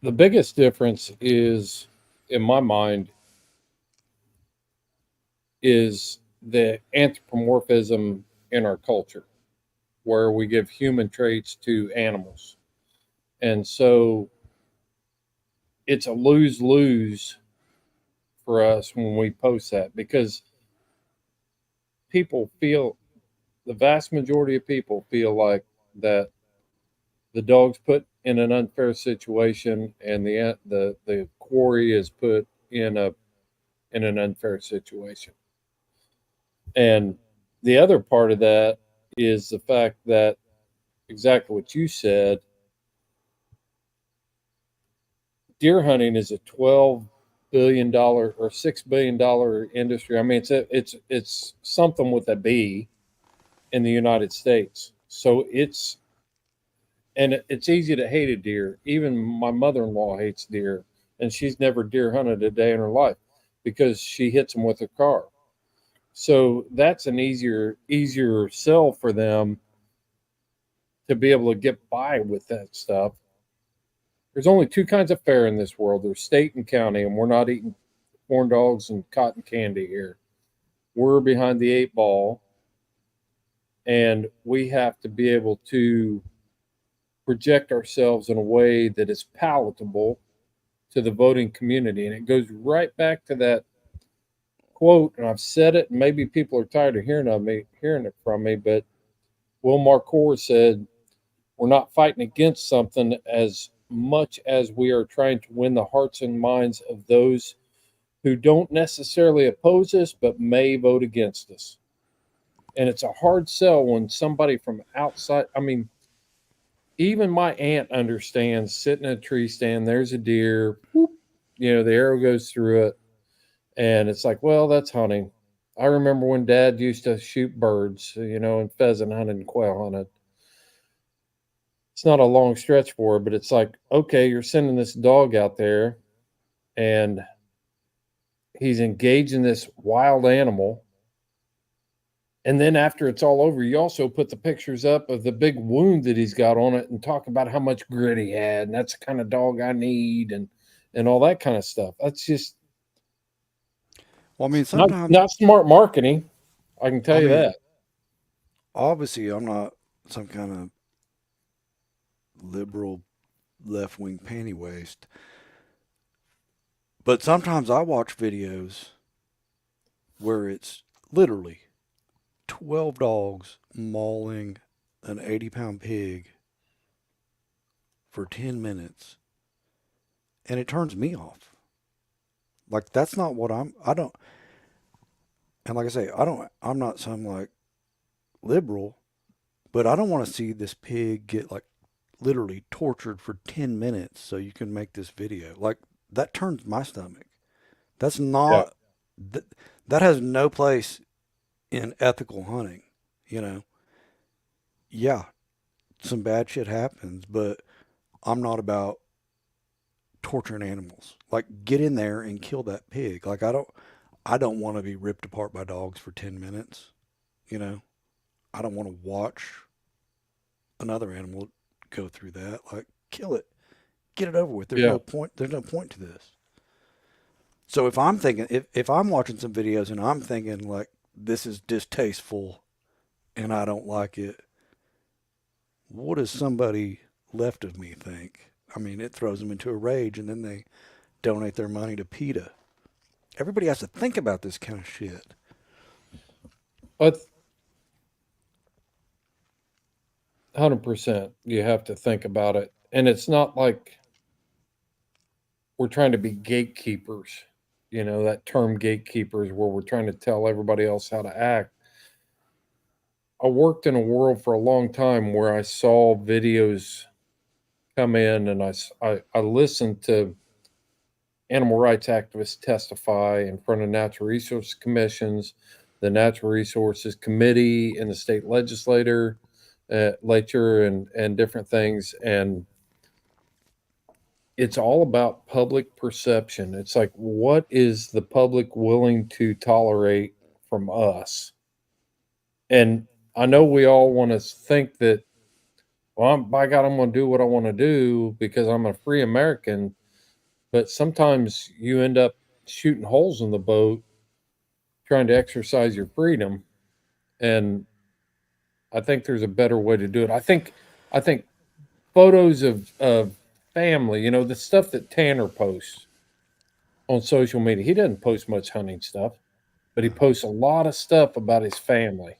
The biggest difference is, in my mind, is the anthropomorphism in our culture, where we give human traits to animals. And so it's a lose lose for us when we post that, because people feel, the vast majority of people feel like that the dog's put in an unfair situation, and the quarry is put in an unfair situation. And the other part of that is the fact that, exactly what you said, deer hunting is a $12 billion or $6 billion industry. I mean, it's something with a B in the United States. So it's easy to hate a deer. Even my mother-in-law hates deer, and she's never deer hunted a day in her life because she hits them with her car. So that's an easier sell for them to be able to get by with that stuff. There's only two kinds of fare in this world. There's state and county, and we're not eating corn dogs and cotton candy here. We're behind the eight ball, and we have to be able to project ourselves in a way that is palatable to the voting community. And it goes right back to that quote, and I've said it, and maybe people are tired of hearing it from me, but Will Marcour said, "We're not fighting against something as much as we are trying to win the hearts and minds of those who don't necessarily oppose us but may vote against us." And it's a hard sell when somebody from outside, I mean, even my aunt understands sitting in a tree stand, there's a deer, whoop, the arrow goes through it, and it's like, well, that's hunting. I remember when Dad used to shoot birds, and pheasant hunted and quail hunted. It's not a long stretch for her, but it's like, okay, you're sending this dog out there and he's engaging this wild animal. And then after it's all over, you also put the pictures up of the big wound that he's got on it and talk about how much grit he had. And that's the kind of dog I need and all that kind of stuff. That's just Well, I mean, not sometimes, not smart marketing. I can tell I you mean, that. obviously, I'm not some kind of liberal left wing panty waste, but sometimes I watch videos where it's literally 12 dogs mauling an 80-pound pig for 10 minutes, and it turns me off. Like, that's not what I don't, and like I say, I'm not some like liberal, but I don't want to see this pig get like literally tortured for 10 minutes so you can make this video. Like, that turns my stomach. That's Yeah. not, that, that has no place in ethical hunting, you know? Yeah, some bad shit happens, but I'm not about torturing animals. Like, get in there and kill that pig. Like, I don't want to be ripped apart by dogs for 10 minutes, you know? I don't want to watch another animal go through that. Like, kill it. Get it over with. There's Yeah. no point. There's no point to this. So if I'm thinking, if I'm watching some videos and I'm thinking like this is distasteful and I don't like it, what does somebody left of me think? I mean, it throws them into a rage, and then they donate their money to PETA. Everybody has to think about this kind of shit. But 100%, you have to think about it. And it's not like we're trying to be gatekeepers, that term gatekeepers, where we're trying to tell everybody else how to act. I worked in a world for a long time where I saw videos come in and I listened to animal rights activists testify in front of natural resource commissions, the Natural Resources Committee, and the state legislature, and different things. And it's all about public perception. It's like, what is the public willing to tolerate from us? And I know we all want to think that, well, by God, I'm going to do what I want to do because I'm a free American. But sometimes you end up shooting holes in the boat trying to exercise your freedom. And I think there's a better way to do it. I think photos of family, the stuff that Tanner posts on social media. He doesn't post much hunting stuff, but he posts a lot of stuff about his family.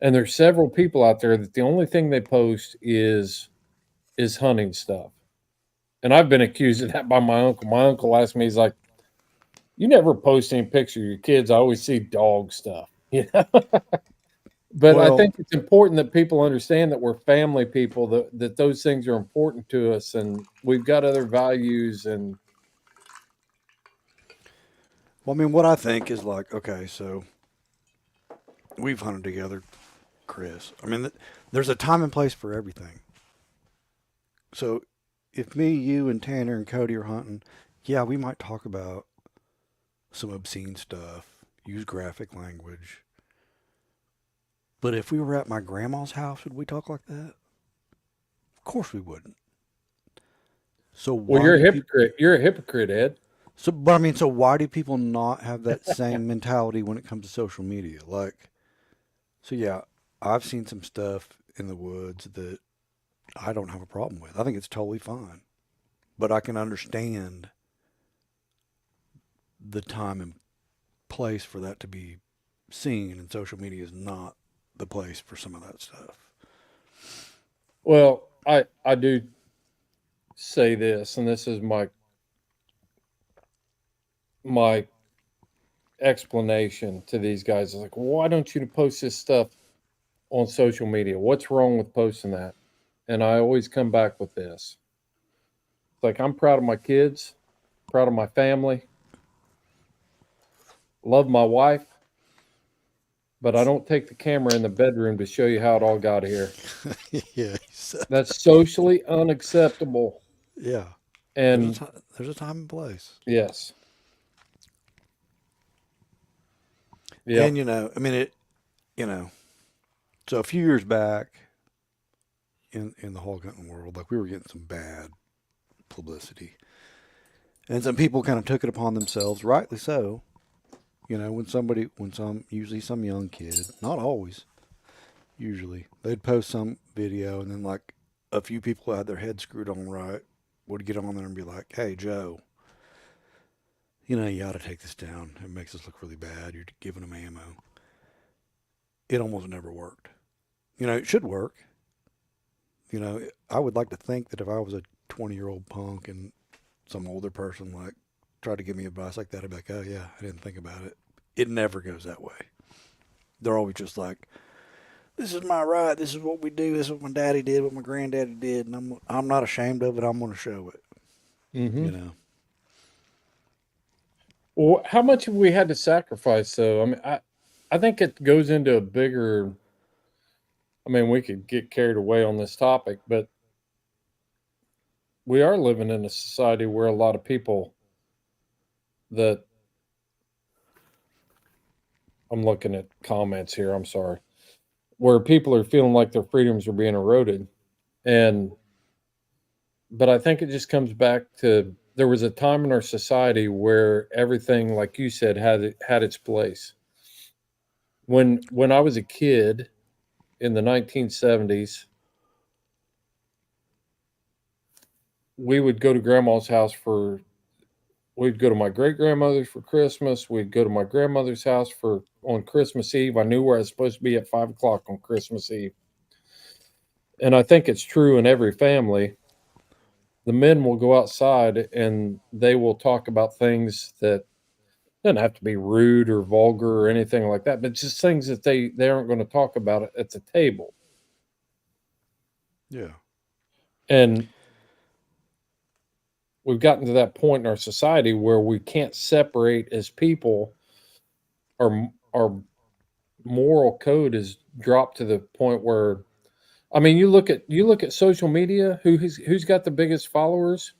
And there's several people out there that the only thing they post is hunting stuff. And I've been accused of that by my uncle. My uncle asked me, he's like, "You never post any picture of your kids. I always see dog stuff." But I Well, think it's important that people understand that we're family people, that those things are important to us, and we've got other values. And well, I mean, what I think is like, okay, so we've hunted together, Chris. I mean, there's a time and place for everything. So if me, you, and Tanner and Cody are hunting, yeah, we might talk about some obscene stuff, use graphic language. But if we were at my grandma's house, would we talk like that? Of course we wouldn't. So well, why you're a do people? hypocrite. You're a hypocrite, Ed. So, but I mean, so why do people not have that same mentality when it comes to social media? Like, so yeah, I've seen some stuff in the woods that I don't have a problem with. I think it's totally fine. But I can understand the time and place for that to be seen, and social media is not the place for some of that stuff. Well, I do say this, and this is my explanation to these guys. Is like, why don't you post this stuff on social media? What's wrong with posting that? and I always come back with this. It's like I'm proud of my kids, proud of my family, love my wife, but I don't take the camera in the bedroom to show you how it all got here. Yeah, he said That's that. socially unacceptable. Yeah. And There's a time and place. yes, And yep. I mean you know, so a few years back in the hog hunting world, like we were getting some bad publicity. And some people kind of took it upon themselves, rightly so. Usually some young kid, not always, usually, they'd post some video and then like a few people who had their head screwed on right would get on there and be like, hey, Joe, you ought to take this down. It makes us look really bad. You're giving them ammo. It almost never worked. It should work. I would like to think that if I was a 20-year-old punk and some older person like tried to give me advice like that, I'd be like, oh yeah, I didn't think about it. It never goes that way. They're always just like, this is my right. This is what we do. This is what my daddy did, what my granddaddy did, and I'm not ashamed of it. I'm going to show it. Hmm. You know. Well, how much have we had to sacrifice, though? I mean, I think it goes into a bigger. I mean, we could get carried away on this topic, but we are living in a society where a lot of people that I'm looking at comments here. I'm sorry, where people are feeling like their freedoms are being eroded, and but I think it just comes back to there was a time in our society where everything, like you said, had its place. When I was a kid in the 1970s, we would go to grandma's house for we'd go to my great grandmother's for Christmas. We'd go to my grandmother's house for on Christmas Eve. I knew where I was supposed to be at 5 o'clock on Christmas Eve. And I think it's true in every family. The men will go outside and they will talk about things that doesn't have to be rude or vulgar or anything like that, but just things that they aren't going to talk about at the table. Yeah. And we've gotten to that point in our society where we can't separate as people. Our moral code is dropped to the point where I mean you look at social media, who's got the biggest followers?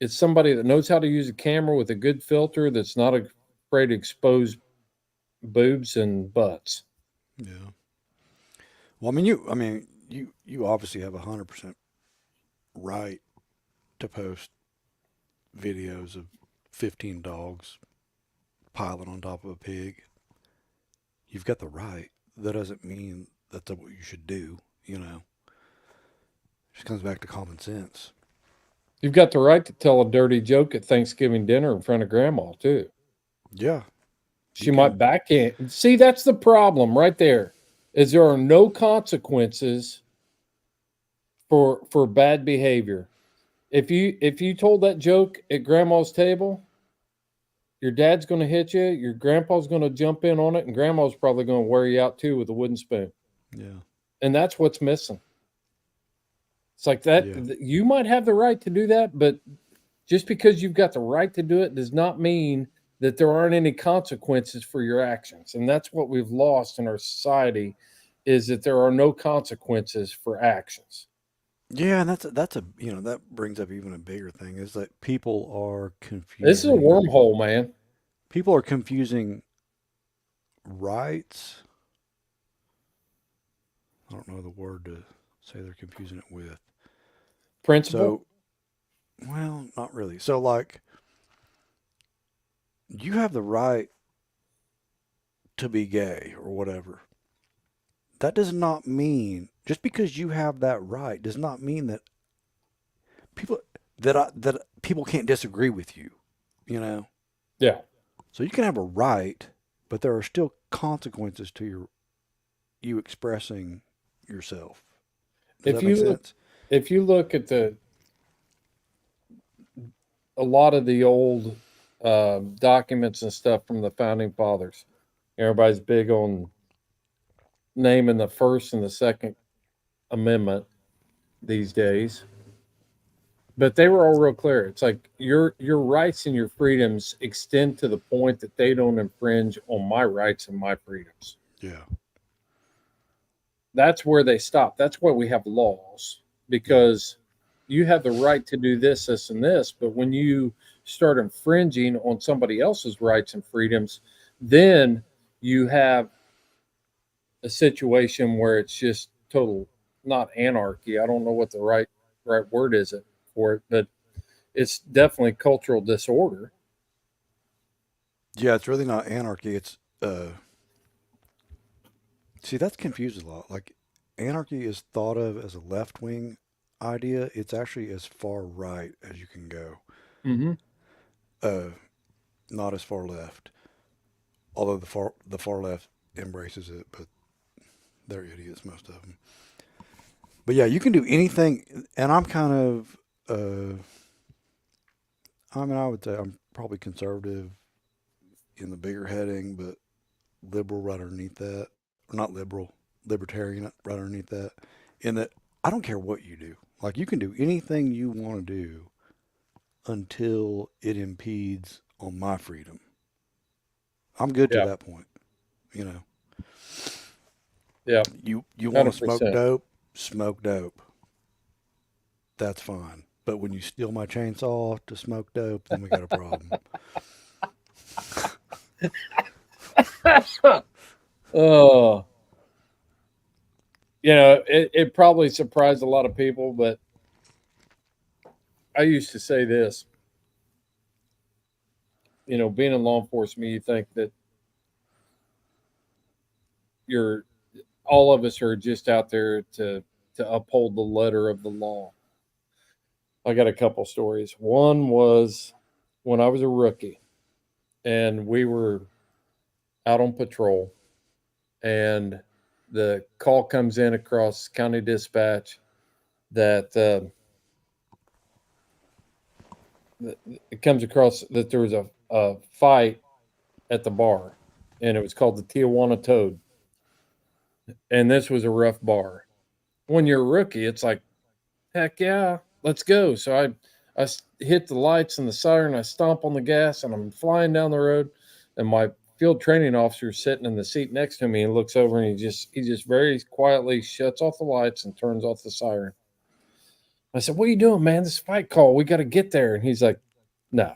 It's somebody that knows how to use a camera with a good filter that's not afraid to expose boobs and butts. Yeah. Well, you obviously have 100% right to post videos of 15 dogs piling on top of a pig. You've got the right. That doesn't mean that's what you should do. It just comes back to common sense. You've got the right to tell a dirty joke at Thanksgiving dinner in front of grandma too. Yeah. You She might can. backhand. See, that's the problem right there. Is there are no consequences for bad behavior. If you told that joke at grandma's table, your dad's going to hit you, your grandpa's going to jump in on it, and grandma's probably going to wear you out too with a wooden spoon. Yeah. And that's what's missing. It's like that Yeah. you might have the right to do that, but just because you've got the right to do it does not mean that there aren't any consequences for your actions. And that's what we've lost in our society is that there are no consequences for actions. Yeah, and that brings up even a bigger thing is that This is a wormhole, man. people are confusing rights. I don't know the word to say they're confusing it with. Principle. So, well, not really. So like you have the right to be gay or whatever. That does not mean just because you have that right does not mean that people that people can't disagree with you, you know. Yeah. So you can have a right, but there are still consequences to you expressing yourself. Does If that make you look sense? if you look at the a lot of the old documents and stuff from the founding fathers, everybody's big on naming the first and the second amendment. these days, but they were all real clear. It's like your rights and your freedoms extend to the point that they don't infringe on my rights and my freedoms. Yeah. That's where they stop. That's why we have laws, Yeah. because you have the right to do this, this, and this. But when you start infringing on somebody else's rights and freedoms, then you have a situation where it's just total, not anarchy. I don't know what the right word is it for it, but it's definitely cultural disorder. Yeah, it's really not anarchy. It's see, that's confused a lot. Like anarchy is thought of as a left wing idea. It's actually as far right as you can go. Mm-hmm. Uh, not as far left. Although the far left embraces it, but they're idiots, most of them. But yeah, you can do anything, and I'm kind of, I mean, I would say I'm probably conservative in the bigger heading, but liberal right underneath that, or not liberal, libertarian right underneath that. In that, I don't care what you do. Like you can do anything you want to do until it impedes on my freedom. I'm good to Yeah. that point. You know, Yeah. you want to smoke 100%. dope, smoke dope. That's fine. But when you steal my chainsaw to smoke dope, then we got a problem. Oh, it probably surprised a lot of people, but I used to say this, being in law enforcement, you think that you're all of us are just out there to uphold the letter of the law. I got a couple stories. One was when I was a rookie and we were out on patrol, and the call comes in across county dispatch that it comes across that there was a fight at the bar, and it was called the Tijuana Toad, and this was a rough bar. When you're a rookie, it's like, heck yeah, let's go. So I hit the lights and the siren, I stomp on the gas, and I'm flying down the road, and my field training officer is sitting in the seat next to me and looks over, and he just very quietly shuts off the lights and turns off the siren. I said, "What are you doing, man? This fight call. We got to get there." And he's like, "No,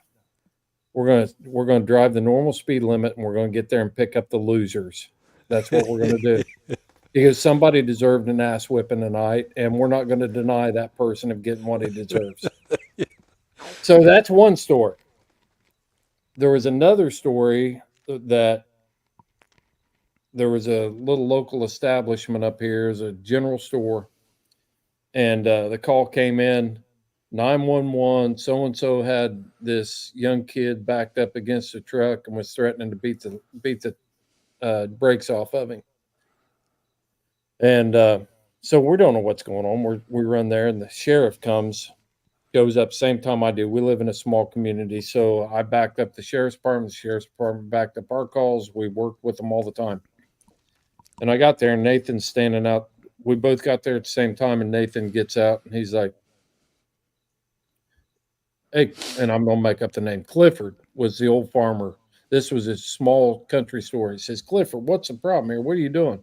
we're gonna drive the normal speed limit, and we're gonna get there and pick up the losers. That's what we're gonna do." Because somebody deserved an ass whipping tonight, and we're not going to deny that person of getting what he deserves. So that's one story. There was another story that there was a little local establishment up here, as a general store, and the call came in, 911. So and so had this young kid backed up against a truck and was threatening to beat the brakes off of him. And so we don't know what's going on. We run there, and the sheriff goes up same time I do. We live in a small community, so I backed up the sheriff's department. The sheriff's department backed up our calls. We worked with them all the time. And I got there, and Nathan's standing out. We both got there at the same time, and Nathan gets out, and he's like, "Hey," and I'm gonna make up the name. Clifford was the old farmer. This was a small country store. He says, "Clifford, what's the problem here? What are you doing?"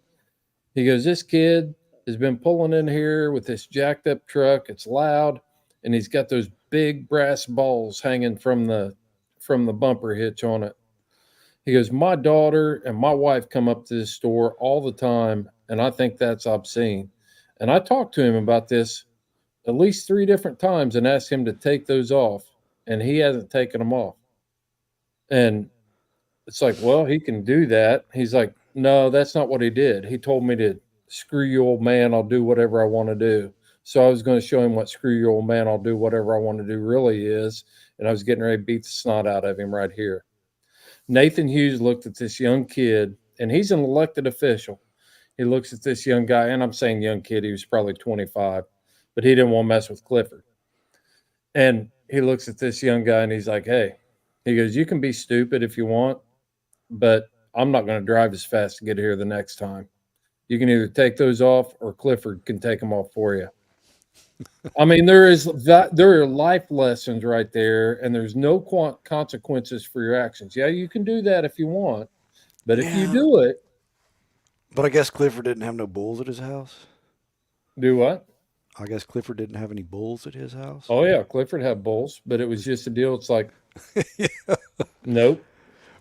He goes, "This kid has been pulling in here with this jacked up truck. It's loud, and he's got those big brass balls hanging from the bumper hitch on it." He goes, "My daughter and my wife come up to this store all the time, and I think that's obscene." And I talked to him about this at least three different times and asked him to take those off, and he hasn't taken them off. And it's like, well, he can do that. He's like, "No, that's not what he did. He told me to, screw you, old man. I'll do whatever I want to do." So I was going to show him what "screw you, old man. I'll do whatever I want to do" really is. And I was getting ready to beat the snot out of him right here. Nathan Hughes looked at this young kid, and he's an elected official. He looks at this young guy, and I'm saying young kid, he was probably 25, but he didn't want to mess with Clifford. And he looks at this young guy and he's like, "Hey," he goes, "you can be stupid if you want, but I'm not going to drive as fast to get here the next time. You can either take those off or Clifford can take them off for you." I mean, there is that there are life lessons right there, and there's no consequences for your actions. Yeah, you can do that if you want, but if you Yeah, do it, but I guess Clifford didn't have no bulls at his house. do what? I guess Clifford didn't have any bulls at his house. Oh yeah, Clifford had bulls, but it was Was just a deal. It's like, yeah. nope.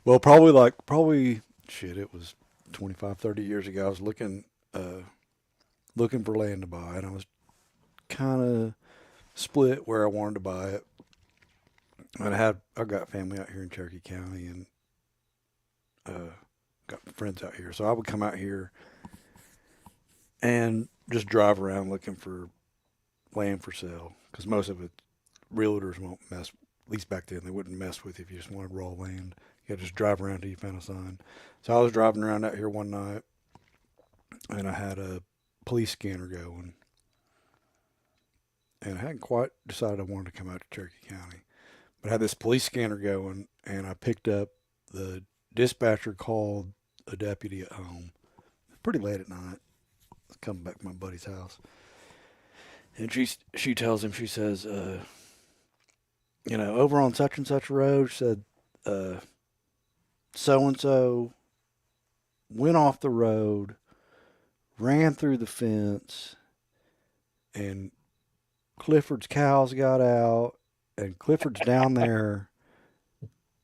Well, probably shit. It was 25, 30 years ago. I was looking for land to buy, and I was kind of split where I wanted to buy it. And I got family out here in Cherokee County, and uh, got friends out here, so I would come out here and just drive around looking for land for sale because most of it realtors won't mess. At least back then, they wouldn't mess with you if you just wanted raw land. You got to just drive around till you found a sign. So I was driving around out here one night, and I had a police scanner going, and I hadn't quite decided I wanted to come out to Cherokee County, but I had this police scanner going, and I picked up the dispatcher called a deputy at home. Pretty late at night. I was coming back to my buddy's house, and she tells him, she says, over on such and such road, she said, so and so went off the road, ran through the fence, and Clifford's cows got out, and Clifford's down there,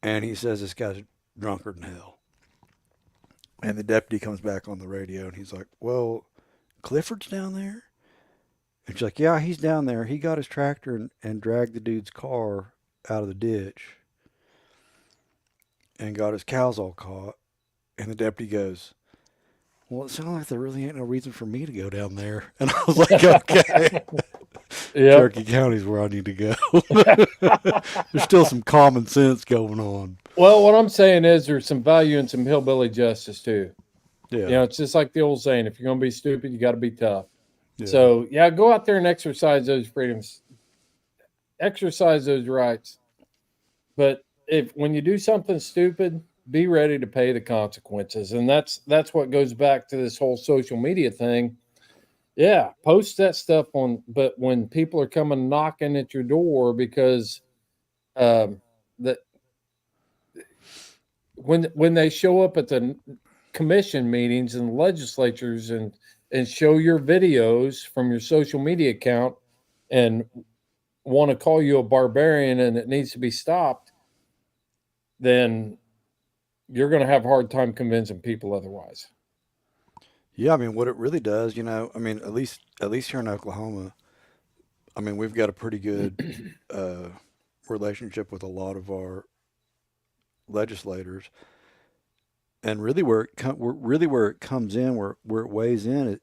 and he says this guy's drunker than hell. And the deputy comes back on the radio, and he's like, "Well, Clifford's down there?" And she's like, "Yeah, he's down there. He got his tractor and dragged the dude's car out of the ditch and got his cows all caught." And the deputy goes, "Well, it sounds like there really ain't no reason for me to go down there." And I was like, "Okay, Yep. Cherokee County's where I need to go." There's still some common sense going on. Well, what I'm saying is there's some value in some hillbilly justice too. You Yeah, know, it's just like the old saying: if you're going to be stupid, you got to be tough. yeah, So yeah, go out there and exercise those freedoms, exercise those rights. But if when you do something stupid, be ready to pay the consequences. And that's what goes back to this whole social media thing. Yeah, post that stuff on. But when people are coming knocking at your door because that when they show up at the commission meetings and legislatures and show your videos from your social media account and want to call you a barbarian and it needs to be stopped, then you're going to have a hard time convincing people otherwise. yeah. I mean, what it really does, I mean, at least here in Oklahoma, I mean, we've got a pretty good uh, relationship with a lot of our legislators, and really where it comes in, where it weighs in, it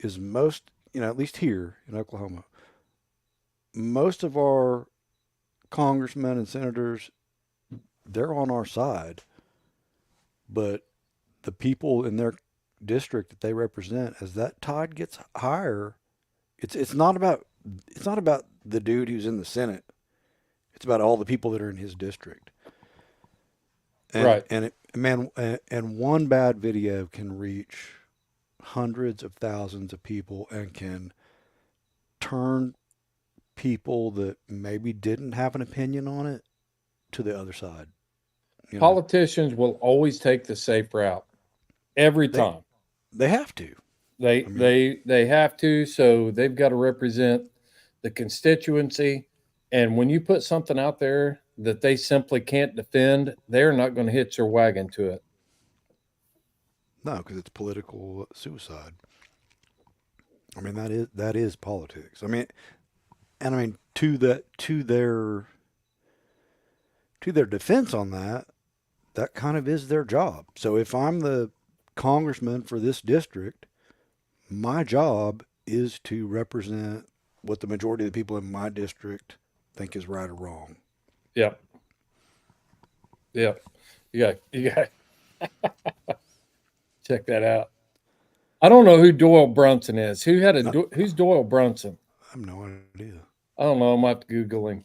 is most, at least here in Oklahoma, most of our congressmen and senators, they're on our side, but the people in their district that they represent, as that tide gets higher, it's not about the dude who's in the Senate. It's about all the people that are in his district. And Right. man, and one bad video can reach hundreds of thousands of people and can turn people that maybe didn't have an opinion on it to the other side. You know, Politicians will always take the safe route every they time. they have to. They I mean, they they have to, so they've got to represent the constituency. And when you put something out there that they simply can't defend, they're not going to hitch their wagon to it. no, because it's political suicide. I mean, that is politics. I mean, and I mean to their defense on that, that kind of is their job. So if I'm the congressman for this district, my job is to represent what the majority of the people in my district think is right or wrong. Yeah, yeah. You got check that out. I don't know who Doyle Brunson is. No, Who's Doyle Brunson? I have no idea. I don't know. I might have to Google him.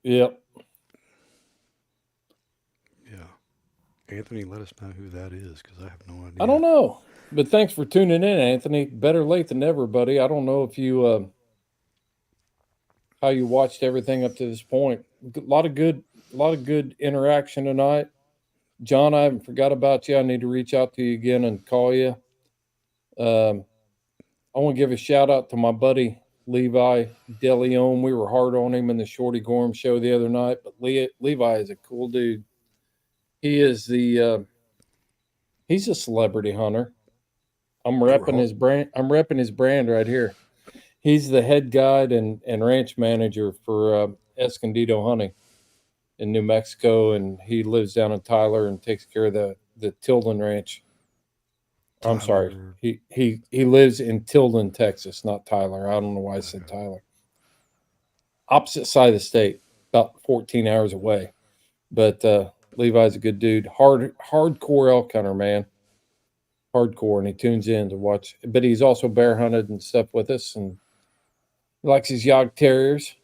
Yep. Yeah, Anthony, let us know who that is because I have no I don't idea. know. But thanks for tuning in, Anthony. Better late than never, buddy. I don't know if you how you watched everything up to this point. A lot of good interaction tonight. John, I haven't forgot about you. I need to reach out to you again and call you. Um, I want to give a shout out to my buddy Levi DeLeon. We were hard on him in the Shorty Gorham show the other night, but Levi is a cool dude. He is he's a celebrity hunter. We were hard. I'm repping his brand right here. He's the head guide and ranch manager for Escondido Hunting in New Mexico, and he lives down in Tyler and takes care of the Tilden Ranch. I'm sorry, Tyler. he lives in Tilden, Texas, not Tyler. I don't know why I said Okay. Tyler. Opposite side of the state, about 14 hours away. But Levi's a good dude, hardcore elk hunter, man, hardcore, and he tunes in to watch. But he's also bear hunted and stuff with us, and he likes his Yog Terriers.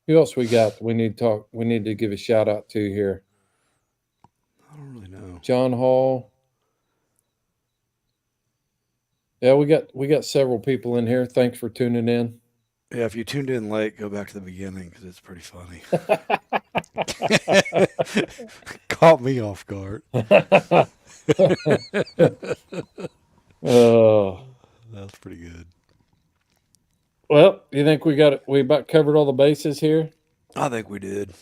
Who else we got? We need to talk. We need to give a shout out to here. I don't really know. John Hall. Yeah, we got several people in here. Thanks for tuning in. Yeah, if you tuned in late, go back to the beginning because it's pretty funny. Caught me off guard. Oh, That's pretty good. well, you think we about covered all the bases here? I think we did.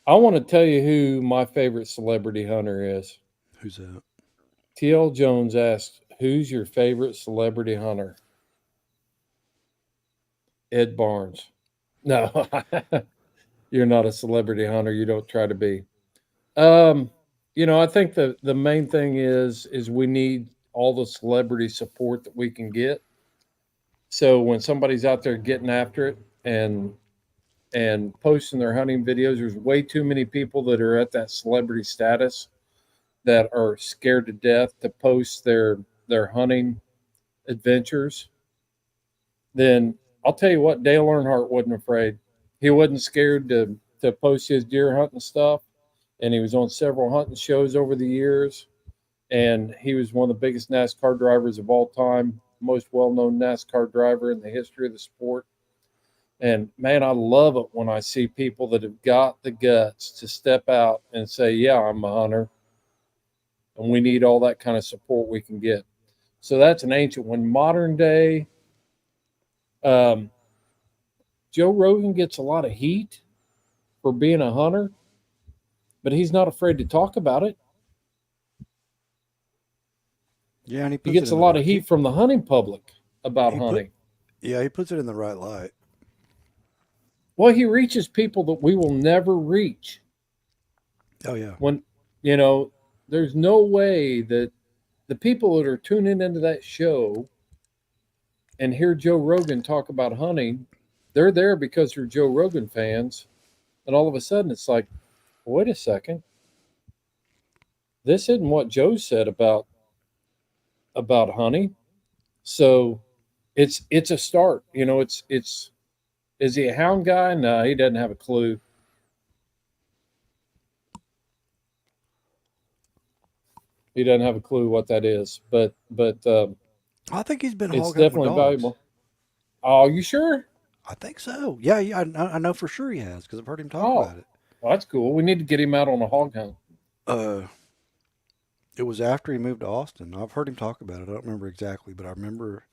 I want to tell you who my favorite celebrity hunter is. Who's that? TL Jones asked, "Who's your favorite celebrity hunter?" Ed Barnes. No, you're not a celebrity hunter. You don't try to be. Um, I think the main thing is we need all the celebrity support that we can get. So when somebody's out there getting after it and posting their hunting videos, there's way too many people that are at that celebrity status that are scared to death to post their hunting adventures. Then I'll tell you what, Dale Earnhardt wasn't afraid. He wasn't scared to post his deer hunting stuff, and he was on several hunting shows over the years. And he was one of the biggest NASCAR drivers of all time, most well-known NASCAR driver in the history of the sport. And man, I love it when I see people that have got the guts to step out and say, "Yeah, I'm a hunter," and we need all that kind of support we can get. So that's an ancient one. Modern day, um, Joe Rogan gets a lot of heat for being a hunter, but he's not afraid to talk about it. Yeah, and he He puts it gets a in the lot right. of heat from the hunting public about He put. hunting. Yeah, he puts it in the right light. Well, he reaches people that we will never reach. Oh yeah. When, you know, there's no way that the people that are tuning into that show and hear Joe Rogan talk about hunting, they're there because they're Joe Rogan fans. And all of a sudden it's like, wait a second, this isn't what Joe said about hunting. So it's a start. It's is he a hound guy? No, he doesn't have a clue. He doesn't have a clue what that is. But I think he's been it's hog hunting with definitely dogs. valuable. Oh, you sure? I think so. Yeah, yeah. I know for sure he has because I've heard him talk Oh, about it. well, that's cool. We need to get him out on a hog hunt. Uh, it was after he moved to Austin. I've heard him talk about it. I don't remember exactly, but I remember.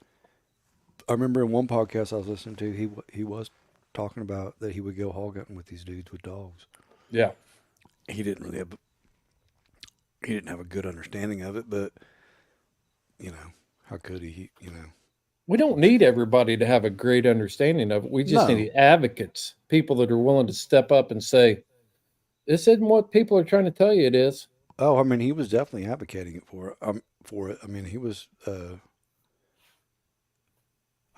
I remember in one podcast I was listening to, he was talking about that he would go hog hunting with these dudes with dogs. Yeah. He didn't really have. He didn't have a good understanding of it, but you know, how could he? We don't need everybody to have a great understanding of it. We just No. need advocates, people that are willing to step up and say, this isn't what people are trying to tell you it is. Oh, I mean, he was definitely advocating it for it. For it. I mean, he was.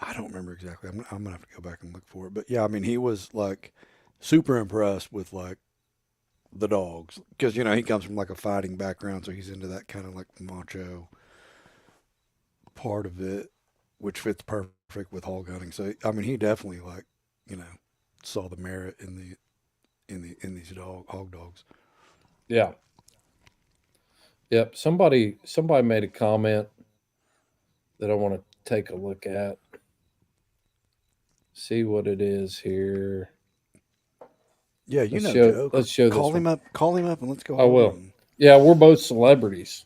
I don't remember exactly. I'm gonna have to go back and look for it. But yeah, I mean, he was like super impressed with like the dogs because he comes from like a fighting background, so he's into that kind of like macho part of it, which fits perfect with hog hunting. So I mean, he definitely like you know saw the merit in these hog dogs. Yeah. Yep. Somebody made a comment. that I want to take a look at. See what it is here. Yeah, you Let's know show Joe. let's show Call this one. him up. Call him up and let's go I over will. and Yeah, we're both celebrities,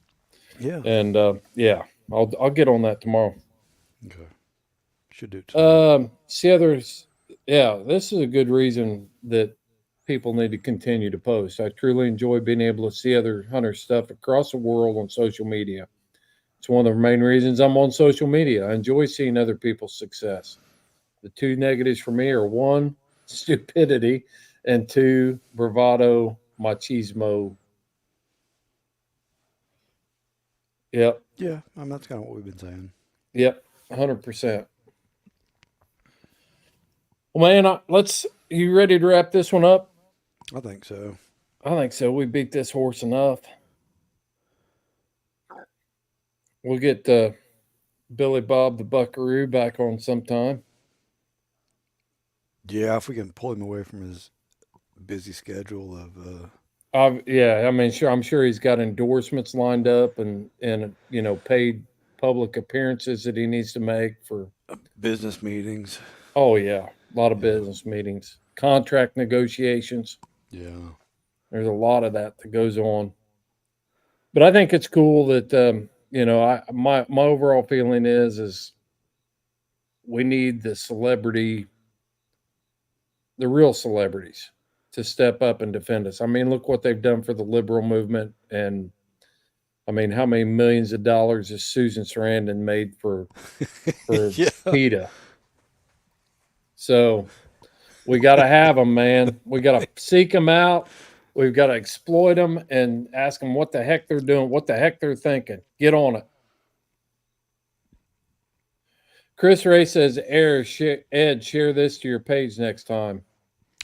yeah. and yeah, I'll get on that tomorrow. Okay. Should do it tonight. See others. Yeah, this is a good reason that people need to continue to post. I truly enjoy being able to see other hunter stuff across the world on social media. It's one of the main reasons I'm on social media. I enjoy seeing other people's success. The two negatives for me are one, stupidity, and two, bravado, machismo. Yep, Yeah, I mean that's kind of what we've been saying. yep, 100%. Well, man, let's. You ready to wrap this one up? I think so. I think so. We beat this horse enough. We'll get Billy Bob the Buckaroo back on sometime. Yeah, if we can pull him away from his busy schedule of Yeah, I mean, sure. I'm sure he's got endorsements lined up and paid public appearances that he needs to make for. business meetings. Oh yeah, a lot of Yeah, business meetings, contract negotiations. yeah, There's a lot of that that goes on. But I think it's cool that my overall feeling is we need the real celebrities, to step up and defend us. I mean, look what they've done for the liberal movement, and I mean, how many millions of dollars has Susan Sarandon made for yeah. PETA? So we got to have them, man. We got to seek them out. We've got to exploit them and ask them what the heck they're doing, what the heck they're thinking. Get on it. Chris Ray says, Ed, share this to your page next time.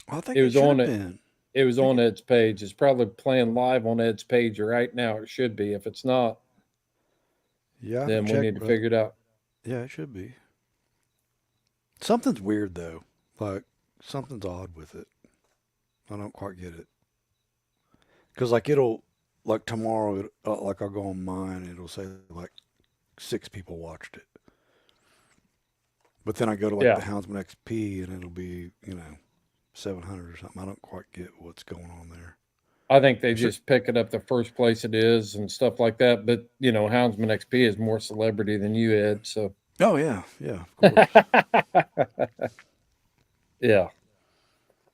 I think It it was should on have it. been. It I was think on it. Ed's page. It's probably playing live on Ed's page right now. It should be. If it's not, Yeah, I haven't then we checked, need to but figure it out. yeah, it should be. Something's weird though. Like something's odd with it. I don't quite get it. Cause like it'll like tomorrow, like I'll go on mine, it'll say like 6 people watched it. But then I go to like Yeah. the Houndsman XP and it'll be 700 or something. I don't quite get what's going on there. I think they I'm sure. just pick it up the first place it is and stuff like that. But, Houndsman XP is more celebrity than you, Ed. So, Oh yeah, yeah, of course. yeah.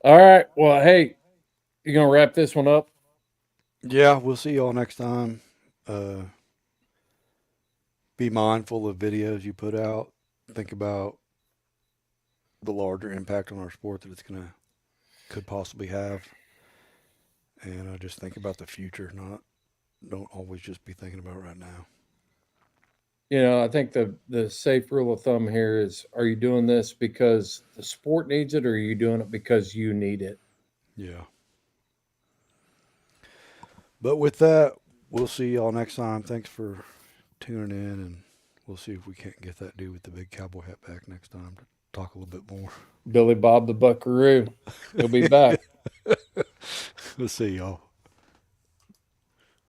All right. Well, hey, you going to wrap this one up? Yeah, we'll see y'all next time. Uh, be mindful of videos you put out. Think about the larger impact on our sport that it's gonna could possibly have, and just think about the future. Not don't always just be thinking about right now. I think the safe rule of thumb here is: are you doing this because the sport needs it, or are you doing it because you need it? Yeah. But with that, we'll see y'all next time. Thanks for tuning in, and we'll see if we can't get that dude with the big cowboy hat back next time to talk a little bit more. Billy Bob the Buckaroo. He'll be back. We'll see y'all.